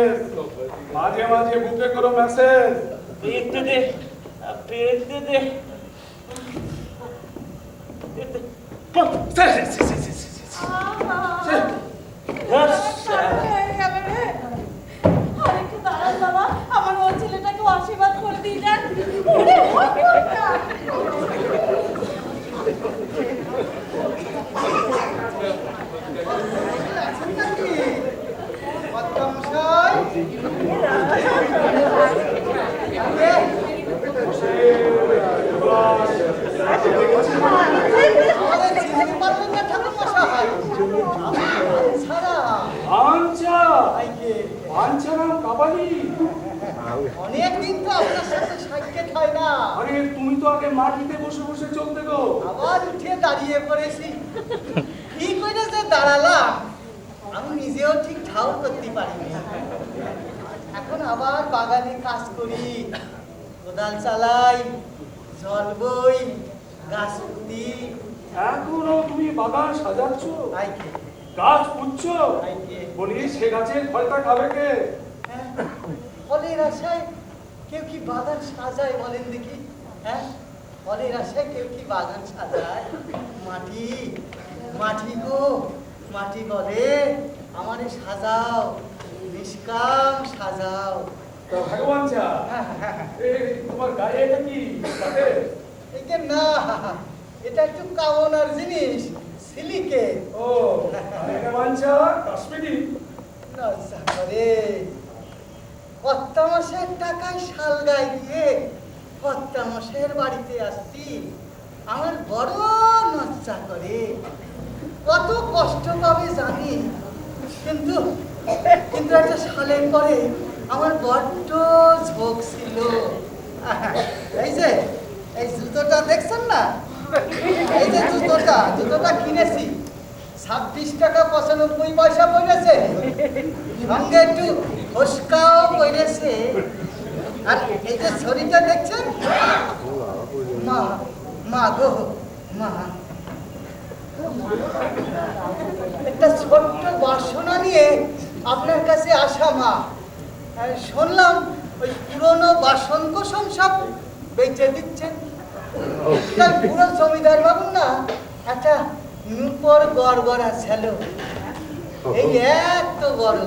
মাঝে মাঝে বুকে করো মেসেজ। পেট দে পেট দে আরেকটু দাঁড়ান বাবা, আমার ওই ছেলেটাকে আশীর্বাদ করে দিয়ে যান। ওরে ভগবানটা। অনেকদিন তো আপনার সাথে সাক্ষাৎ হয় না, আরে তুমি তো আগে মাটিতে বসে বসে চলতে গো। আবার উঠে দাঁড়িয়ে পড়েছি। কি করে যে দাঁড়ালাম আমি নিজেও ঠিক ঠাউর করতে পারিনি। এখন আবার বাগানে কাজ করি, কোদাল চালাই, জল বই, গাছ পুঁতি। এখনো তুমি বাগান সাজাচ্ছ, আইকে গাছ পুচ্ছ, আইকে বলি সে গাছের ফলটা খাবে কে? হ্যাঁ, ফলের আশায় কেউ কি বাগান সাজায় বলেন দেখি? হ্যাঁ, ফলের আশায় কেউ কি বাগান সাজায়? মাটি মাটি গো, মাটি বলে আমারে সাজাও, নিষ্কাম সাজাও। তা ভগবান চা এই তোমার গায়ে এটা কি কাটে? এই যে না, এটা একটু কামনার জিনিস, সিলিকে। ও এটা বাঞ্চা কাশ্মীরি। লজ্জা করে কত মাসের টাকায় শাল গায়ে দিয়ে কত মাসের বাড়িতে আসছি, আমার বড় লজ্জা করে। কত কষ্ট পাবে জানি, কিন্তু কিন্তু একটা শালের পরে আমার বড্ড ঝোঁক ছিল। এই যে এই জুতোটা দেখছেন না, এই যে জুতোটা কিনেছি 26 টাকা 95 পয়সা পড়েছে, সঙ্গে একটু ফসকাও পড়েছে। আর এই যে ছড়িটা দেখছেন, মা মা গো মা, একটা ছোট্ট বাসনা নিয়ে আপনার কাছে আসা মা। আর শুনলাম ওই পুরনো বাসন কোসন সব বেচে দিচ্ছেন। তার পুরো জমিদার বাবু না একটা নূপর গড়গড়া ছিল, এই এত বড়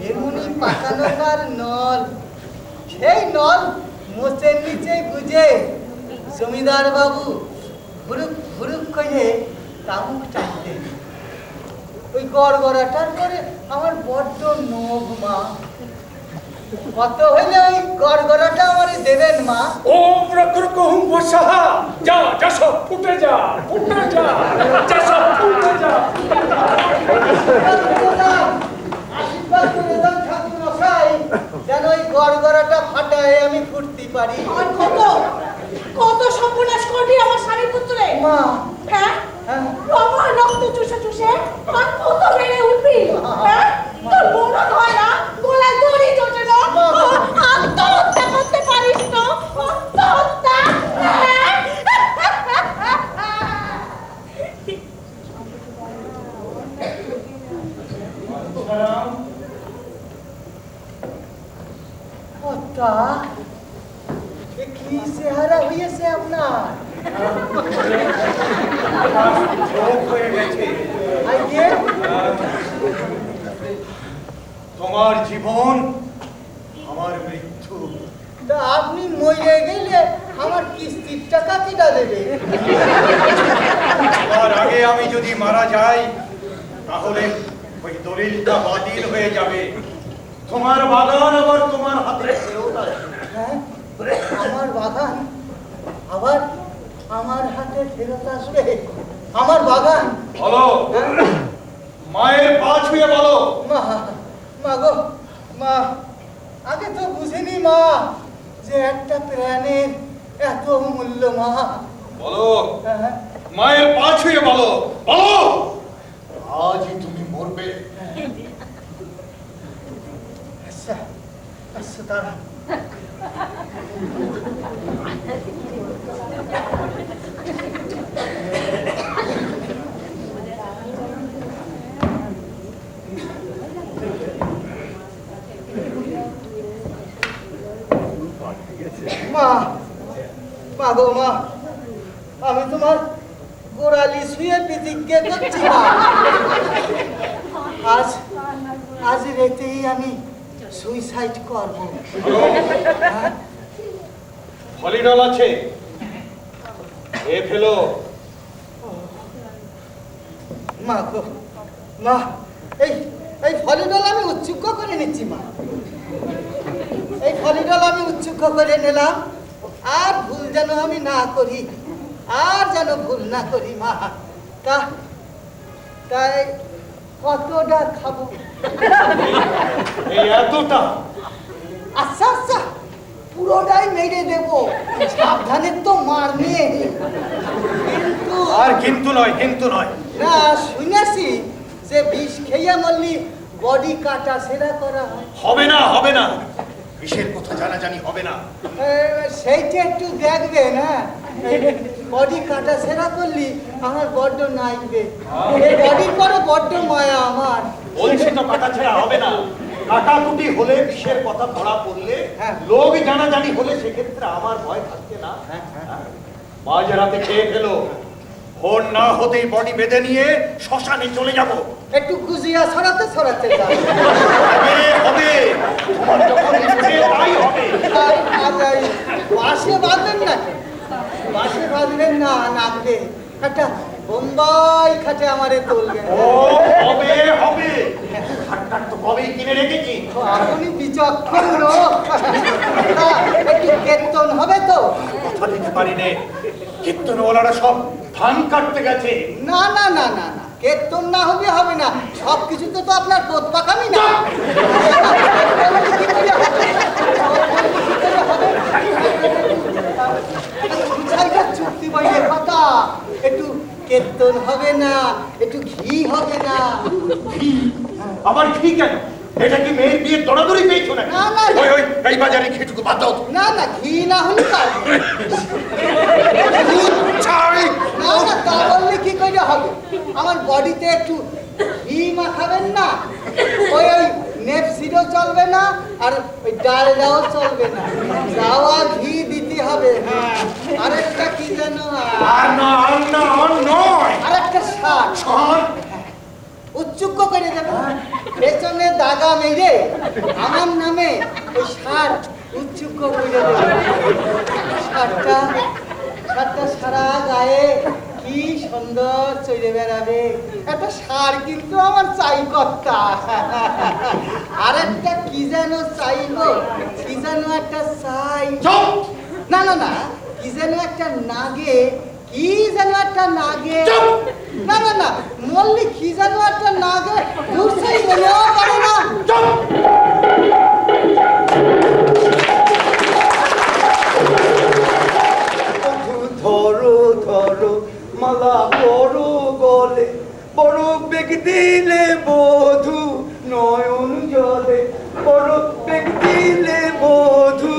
এমনি পাকানো তার নল, সেই নল মোচের নিচে গুজে জমিদার বাবু ঘুরুক ঘুরুক করে তামুক টানতেন। ওই গড়গড়াটার করে আমার বড্ড নোভ মা। কত হইলে ওই গড়গড়াটা আমারে দেবেন মা? ওম রক্ষ রক্ষ হুম ফরসাহা, যা যা সব ফুটে যা, ফুটে যা, যা সব ফুটে যা। আশীর্বাদ করে দাও ঠাকুর মশাই, যেন ওই গড়গড়াটা ফাটায় আমি ফুটতে পারি। আর কত কত সর্বনাশ করবি আমার স্বামী পুত্রে? মা হ্যাঁ, হ্যাঁ, আমার রক্ত চুষে চুষে আর কত বেড়ে উঠবি? হ্যাঁ, তোর মনে হয় না গলায় দড়ি চটে না? আত্মহত্যা করতে পারিস না? আত্মহত্যা? হ্যাঁ? কর্তা, এ কি চেহারা হইয়াছে আপনার? চোখ হয়ে গেছে। আইকে তোমার জীবন আমার মৃত্যু। তা আপনি মরে গেলে আমার কিস্তির টাকা কিটা দেবে? তার আগে আমি যদি মারা যাই তাহলে ওই দলিলটা বাতিল হয়ে যাবে, তোমার বাগান আবার তোমার হাতে ফেরত আসবে। হ্যাঁ আমার বাগান আবার আমার হাতে ফেরত আসবে? আমার বাগান? বলো, মায়ের পা ছুঁয়ে বলো। মা, মা গো, মা, আগে তো বুঝিনি মা যে একটা প্রাণের এত মূল্য মা। বলো, হ্যাঁ, মায়ের পা ছুঁয়ে বলো, বলো আজই তুমি মরবে। আচ্ছা আচ্ছা দাঁড়া। মা, মা গো মা, আমি তোমার গোড়ালি শুয়ে প্রতিজ্ঞা করছি মা, আজ আজ রাতেই আমি সুইসাইড করব। হ্যাঁ? ফলিডল আছে, এ ফেলো। মা গো মা, এই এই ফলিডল আমি উচ্চুক্ষ করে নিচ্ছি মা, এই ফলিডল আমি উচ্চুক্ষ করে নিলাম। আর ভুল যেন আমি না করি, আর যেন ভুল না করি মা। তাই কতটা খাবো? এই এতটা? আচ্ছা আচ্ছা, পুরোটাই মেরে দেবো, সাবধানে তো মার নিয়ে। কিন্তু আর কিন্তু নয়, কিন্তু নয়। না, শুনেছি যে বিষ খেয়ে মরলি বডি কাটা সেরা করা হয়। হবে না, হবে না, বিষের কথা জানাজানি হবে না। সেইটা একটু দেখবে না, বডি কাটা সেরা করলি আমার বড্ড নাইবে, এই বডির পরে বড্ড মায়া আমার। বলছি তো কাটা ছেঁড়া হবে না, কাটাকুটি হলে বিষের কথা ধরা পড়লে, হ্যাঁ। লোক জানাজানি হলে সেক্ষেত্রে আমার ভয় থাকছে না। মাঝরাতে খেয়ে ফেলো, ভোর না হতেই বডি বেঁধে নিয়ে শ্মশানে চলে যাব। একটু গুজিয়া ছড়াতে ছড়াতে যাও। হবে, হবে, তোমার যখন ইচ্ছে তাই হবে। বাসে বাঁধবেন না, বাসে বাঁধবেন না, নামবে একটা বোম্বাই খাটে আমারে তুলবে। ও হবে, হবে, খাটটার তো কবেই কিনে রেখেছি। আপনি বিচক্ষণ লোক, একটু বেতন হবে তো? কথা দিতে পারি নে, কীর্তনওয়ালারা সব ধান কাটতে গেছে। না না না না না, কেতন না হবে হবে না, সব কিছুতে তো আপনার বোধ পাকামি না। চুক্তি বইয়ের কথা, একটু কেতন হবে না, একটু ঘি হবে না। ঘি? আবার ঘি কেন? এটা কি মেয়ের বিয়ের দরাদরি পেয়েছো না? না, না, না। ওই ওই এই বাজারে ঘিটুকু বাদ দাও তো। না না, ঘি না হলে কাজ ছাই। না না, তা বললে কি করে হবে? আমার বডিতে একটু ঘি মাখাবেন না, ওই ওই নেপসিডও চলবে না, আর ওই ডালটাও চলবে না, যাওয়া ঘি দিতে হবে। হ্যাঁ, আরেকটা কি যেন, আর না, আর না, আর নয়। আরেকটা শাক ছাড়। উচ্চুক্য করে দেবো, পেছনে দাগা মেরে আমার নামে ওই সার উচ্চুক্য করে দেবো। সারটা সারা গায়ে কি সুন্দর চলে বেড়াবে। একটা সার কিন্তু আমার চাই কর্তা। আর একটা কি যেন চাইব, কি যেন একটা চাই। না না না, কি যেন একটা নাগে, কি যেন একটা নাগে। না না না, মল্লি কি যেন একটা নাগে, দূর সেই মনেও করে না। ধরো ধরো মালা বড় গলে, বড় বেগ দিলে বধু নয়ন জলে, বড় বেগ দিলে বধু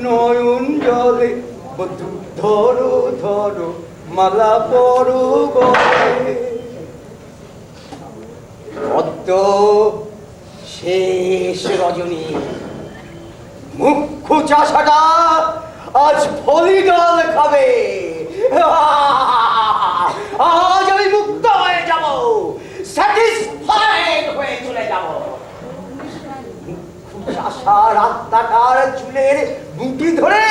নয়ন জলে, বধু ধরো ধরো মালা বড় গলে। পদ্ম শেষ রজনী, মুখ্য চাষাটা আজ ফলিডল খাবে। আজ আমি মুক্ত হয়ে যাব, স্যাটিসফাইড হয়ে চলে যাব। চাষা রাস্তাটার চুলের বুটি ধরে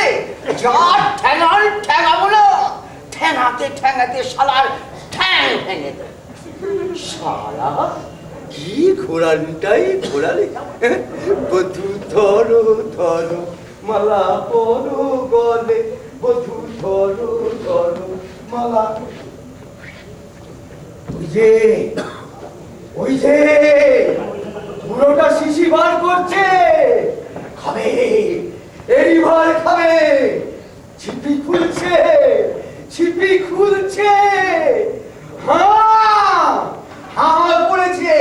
যা ঠ্যাঙান ঠ্যাঙাবো না, ঠ্যাঙাতে ঠ্যাঙাতে শালার ঠ্যাং ভেঙে দেব। শালা কি ঘোরানটাই ঘোরালে বধু ধরো ধরো মালা পরো গলে বধু ধরো ধরো মালা ওই যে পুরোটা শিশি বার করছে খাবে এরই ভার খাবে ছিপি খুলছে হ্যাঁ পড়েছে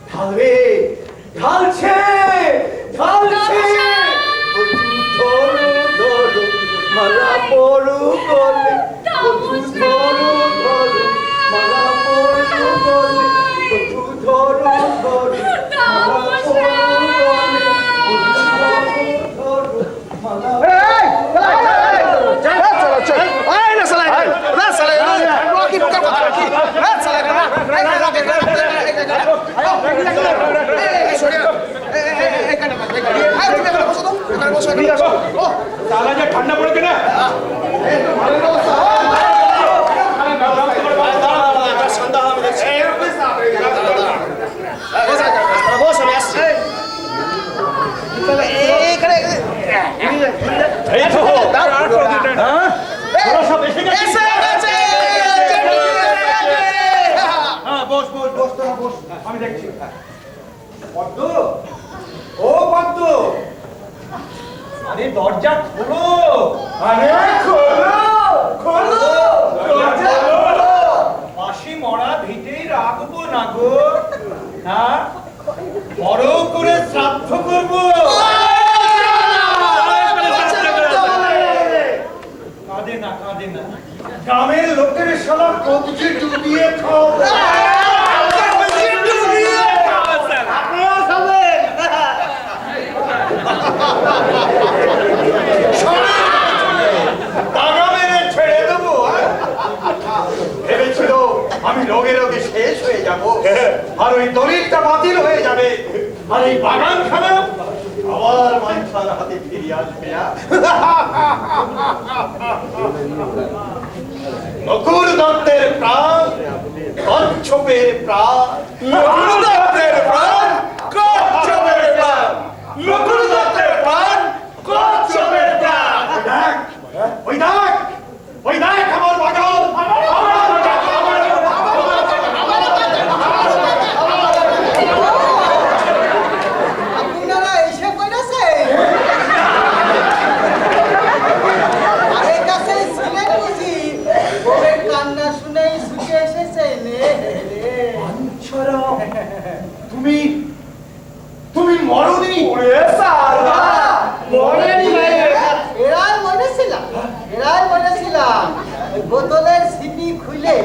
ঢালবে ঢালছে ধরো ধরো মালা পরো গলে বধু ধরো ধরো মালা পরো গলে বধু ধরো ধরো মালা পরো গলে বধু ধরো ধরো মালা ঠান্ডা পড়েছে না আমি দেখছি পদ্ম ও পদ্ম আরে দরজা খোলো মাসি মরা ভিটেই রাখবো না গো হ্যাঁ বড় করে শ্রাদ্ধ করবো কাঁদে না গ্রামের লোকের সারা কবজি ডুবিয়ে খাও ছেড়ে দেবো ভেবেছিল আমি রোগে শেষ হয়ে যাব আর ওই দলিলটা বাতিল হয়ে যাবে আর এই বাগান খানা আবার মানুষের হাতে ফিরিয়ে আসবে নকুল দত্তের প্রাণ কচ্ছপের প্রাণ নকুল দত্তের প্রাণ কচ্ছপের প্রাণ নকুল দত্তের প্রাণ কচ্ছপের প্রাণ ওই দেখ আমার বাগান আপনারা এসে পড়েছে আরে কাছে ছিলেন বুঝি বউয়ের কান্না শুনেই ছুটে এসেছে তুমি মরনি এরাই বলেছিলাম ওই বোতলের সিপি খুলে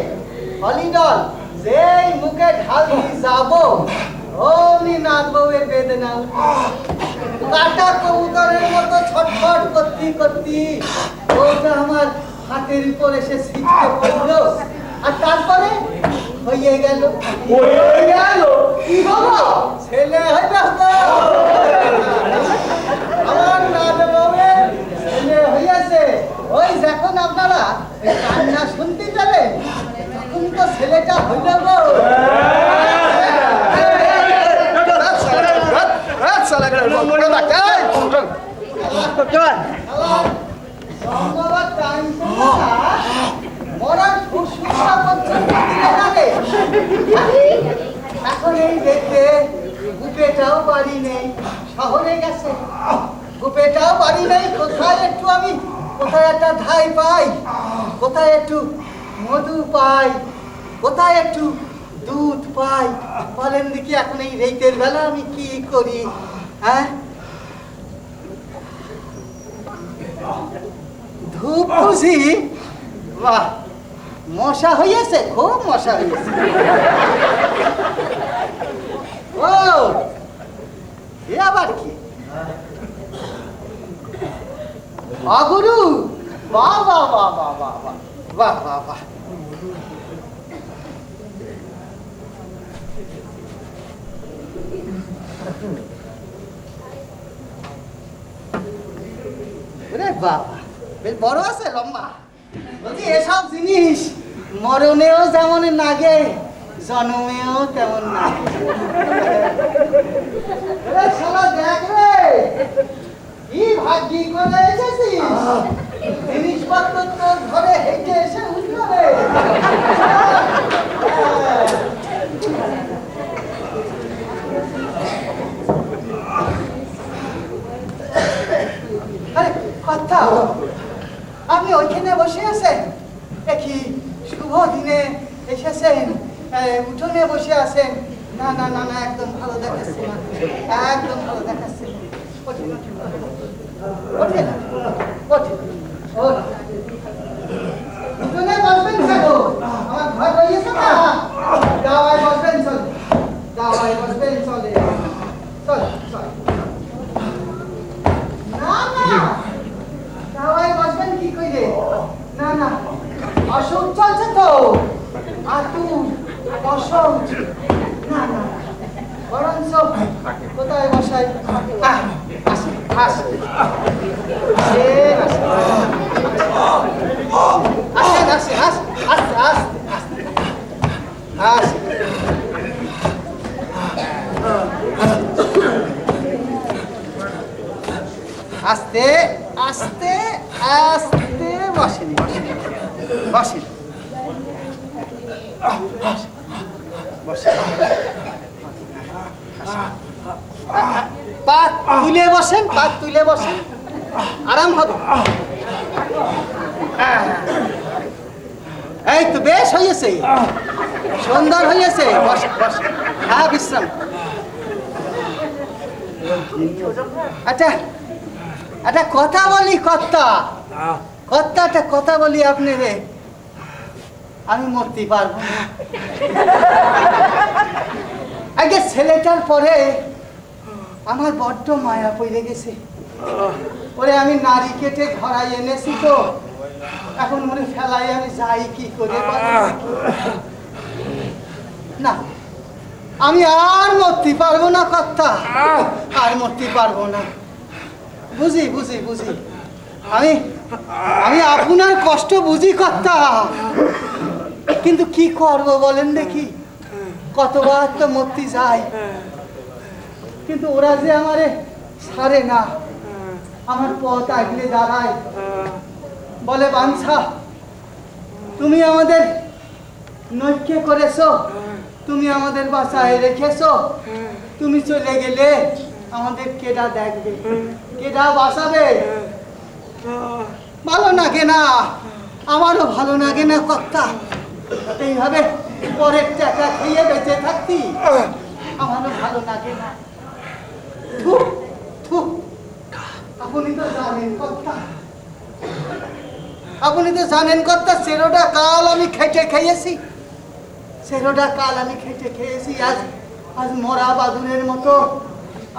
হলিডল যেই মুখে ঢালি যাবো অমনি নাচবউয়ের বেদনা কাটা কবুতরের মতো ছটফট করতি ওটা আমার হাতের উপর এসে ছিটকে পড়লো আর তারপরে হয়ে গেল কি হলো ছেলে হয়ে আমার নাচবউয়ের ছেলে হইয়াছে ওই যখন আপনারা কান্না শুনতে যাবেন তখন তো ছেলেটা হইল গো এখন এই দেখতে গুপেটাও বাড়ি নেই শহরে গেছে গুপেটাও বাড়ি নেই কোথায় একটা ধাই পাই কোথায় একটু মধু পাই কোথায় একটু দুধ পাই বলেন দেখি এখন এই রেতের বেলা আমি কি করি হ্যাঁ ধূপ বুঝি বাহ মশা হইয়াছে খুব মশা হইয়াছে ও এ আবার কি অগুরু বাহ বাহ বাহ বাহ বাহ বাহ বাহ বাহ বাহ বাবা বেশ বড় আছে লম্বা বলছি এসব জিনিস মরণেও যেমন লাগে জন্মেও তেমন না। আরে শালা দেখ রে, কি ভাগ্যি করে এসেছিস, জিনিসপত্র তোর ঘরে হেঁটে এসে উঠল রে। আরে কথা, আপনি ওইখানে বসে আছেন, দেখি শুভ দিনে এসেছেন, উঠোনে বসে আছেন। না না না না, একদম ভালো দেখাচ্ছে না, একদম ভালো দেখাচ্ছে না। ওঠেন, ওঠেন, ওঠেন, ওঠেন। উঠোনে বসবেন কেন? আমার ঘর রয়েছে না, দাওয়ায় বসবেন চলে, দাওয়ায় বসবেন চলে, চলে চলে। না না, দাওয়ায় বসবেন কি কইলে? না না, অসুখ চলছে তো, আতুর অসুখ। না না, বরঞ্চ কোথায় বসাই? আসেন আসেন আসেন আসেন, আস্তে আস্তে আসেন। আস্তে আস্তে আস্তে বসেন, বসেন বসেন বসেন। পা তুলে বসেন, পা তুলে বসেন, আরাম হবে। এই তো বেশ হয়েছে, সুন্দর হয়েছে, বসেন বসেন। হ্যাঁ, বিশ্রাম। আচ্ছা একটা কথা বলি, কর্তা কর্তা, একটা কথা বলি আপনি রে, আমি মরতে পারবো না। আগে ছেলেটার পরে আমার বড্ড মায়া পড়ে গেছে। ওরে আমি নারী কেটে ঘরাই এনেছি তো, এখন মনে ফেলাই আমি যাই কি করে না। আমি আর মরতে পারবো না কর্তা, আর মরতে পারবো না। বুঝি বুঝি বুঝি, আমি আমি আপনার কষ্ট বুঝি কর্তা, কিন্তু কি করব বলেন দেখি। কতবার তো মরতে যাই, কিন্তু ওরা যে আমারে ছাড়ে না, আমার পথ আগলে দাঁড়ায়, বলে বাঞ্ছা তুমি আমাদের নৈক্য করেছো, তুমি আমাদের বাসায় রেখেছো, তুমি চলে গেলে আমাদের কেডা দেখবে, কেডা বাঁচাবে? ভালো লাগে না, আমারও ভালো লাগে না কর্তা। এইভাবে পরের টাকা খেয়ে বেঁচে থাকতি আমারও ভালো লাগে না। আপনি তো জানেন কর্তা, আপনি তো জানেন কর্তা, সেরোটা কাল আমি খেটে খেয়েছি, সেরোটা কাল আমি খেটে খেয়েছি। আজ আজ মরা বাদুরের মতো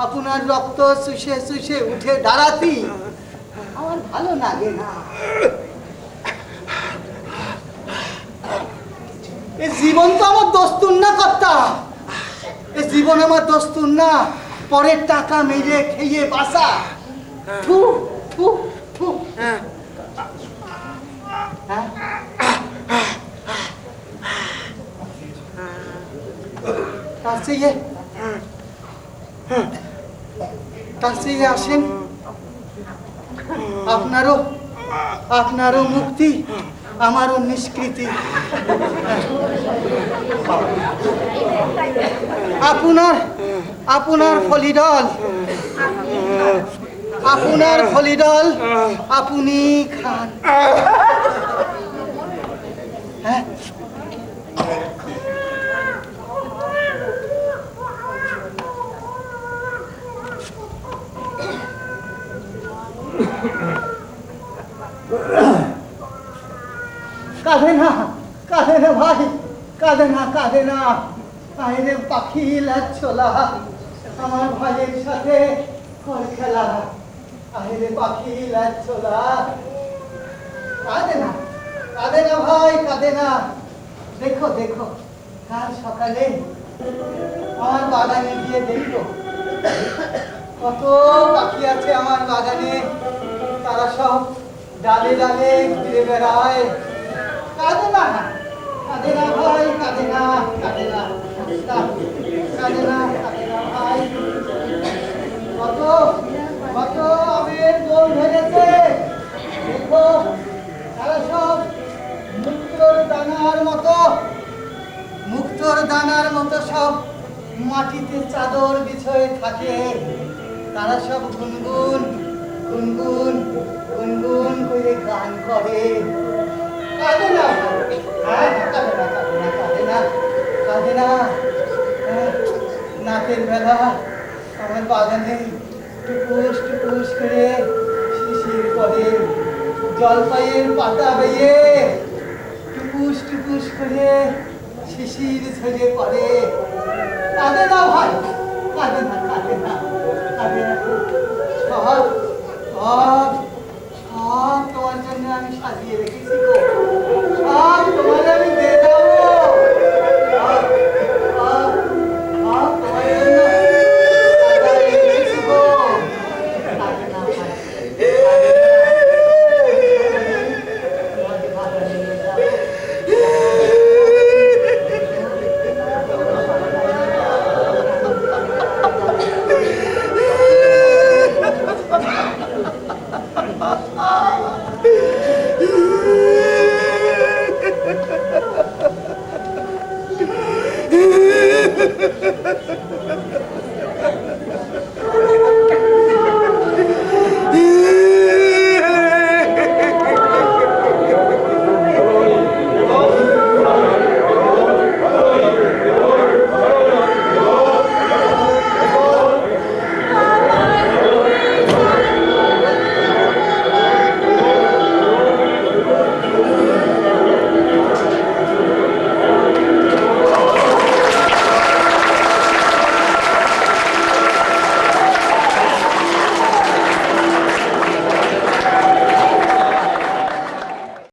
আপনার রক্ত চুষে চুষে উঠে দাঁড়াতি আমার ভালো লাগে না। এই জীবন তো আমার দস্তুর না কর্তা, এই জীবন আমার দস্তুর না, পরের টাকা মেরে খেয়ে বাসা। থু থু থু। হ্যাঁ, তার চেয়ে আসেন, আপনারও মুক্তি, আমারও নিষ্কৃতি। আপনার ফলিডল, আপনার ফলিডল আপনি খান। হ্যাঁ, কাঁদে না, কাঁদে না ভাই, কাঁদে না, কাঁদে না। আইরে পাখি লাচ্ছলা, আমার ভাইয়ের সাথে ঘর খেলা। আইরে পাখি লাচ্ছলা, কাঁদে না, কাঁদে না ভাই, কাঁদে না। দেখো দেখো, কাল সকালে আমার বাগানে গিয়ে দেখো, কত পাখি আছে আমার বাগানে, তারা সব ডালে ডালে ঘুরে বেড়ায়। কাঁদে না, কাঁদে না ভাই, কাঁদে না, কাঁদে না। বেগানার মতো সব মাটিতে চাদর বিছয়ে থাকে, তারা সব গুনগুন গুনগুন গুনগুন করে গান করে। কাঁদে না, হ্যাঁ, কাঁদে না, কাঁদে না, কাঁদে না, কাঁদে না। হ্যাঁ, নাতের বেলা আমার বাগানে টুকুস টুকুস করে শিশির পড়ে, জলপাইয়ের পাতা বেয়ে টুকুস টুকুস করে শিশির ঝরে পড়ে। কাঁদে না ভাই, কাঁদে না, কাঁদে না, কাঁদে না। সব সব সব তোমার জন্য আমি সাজিয়ে রেখেছি গো।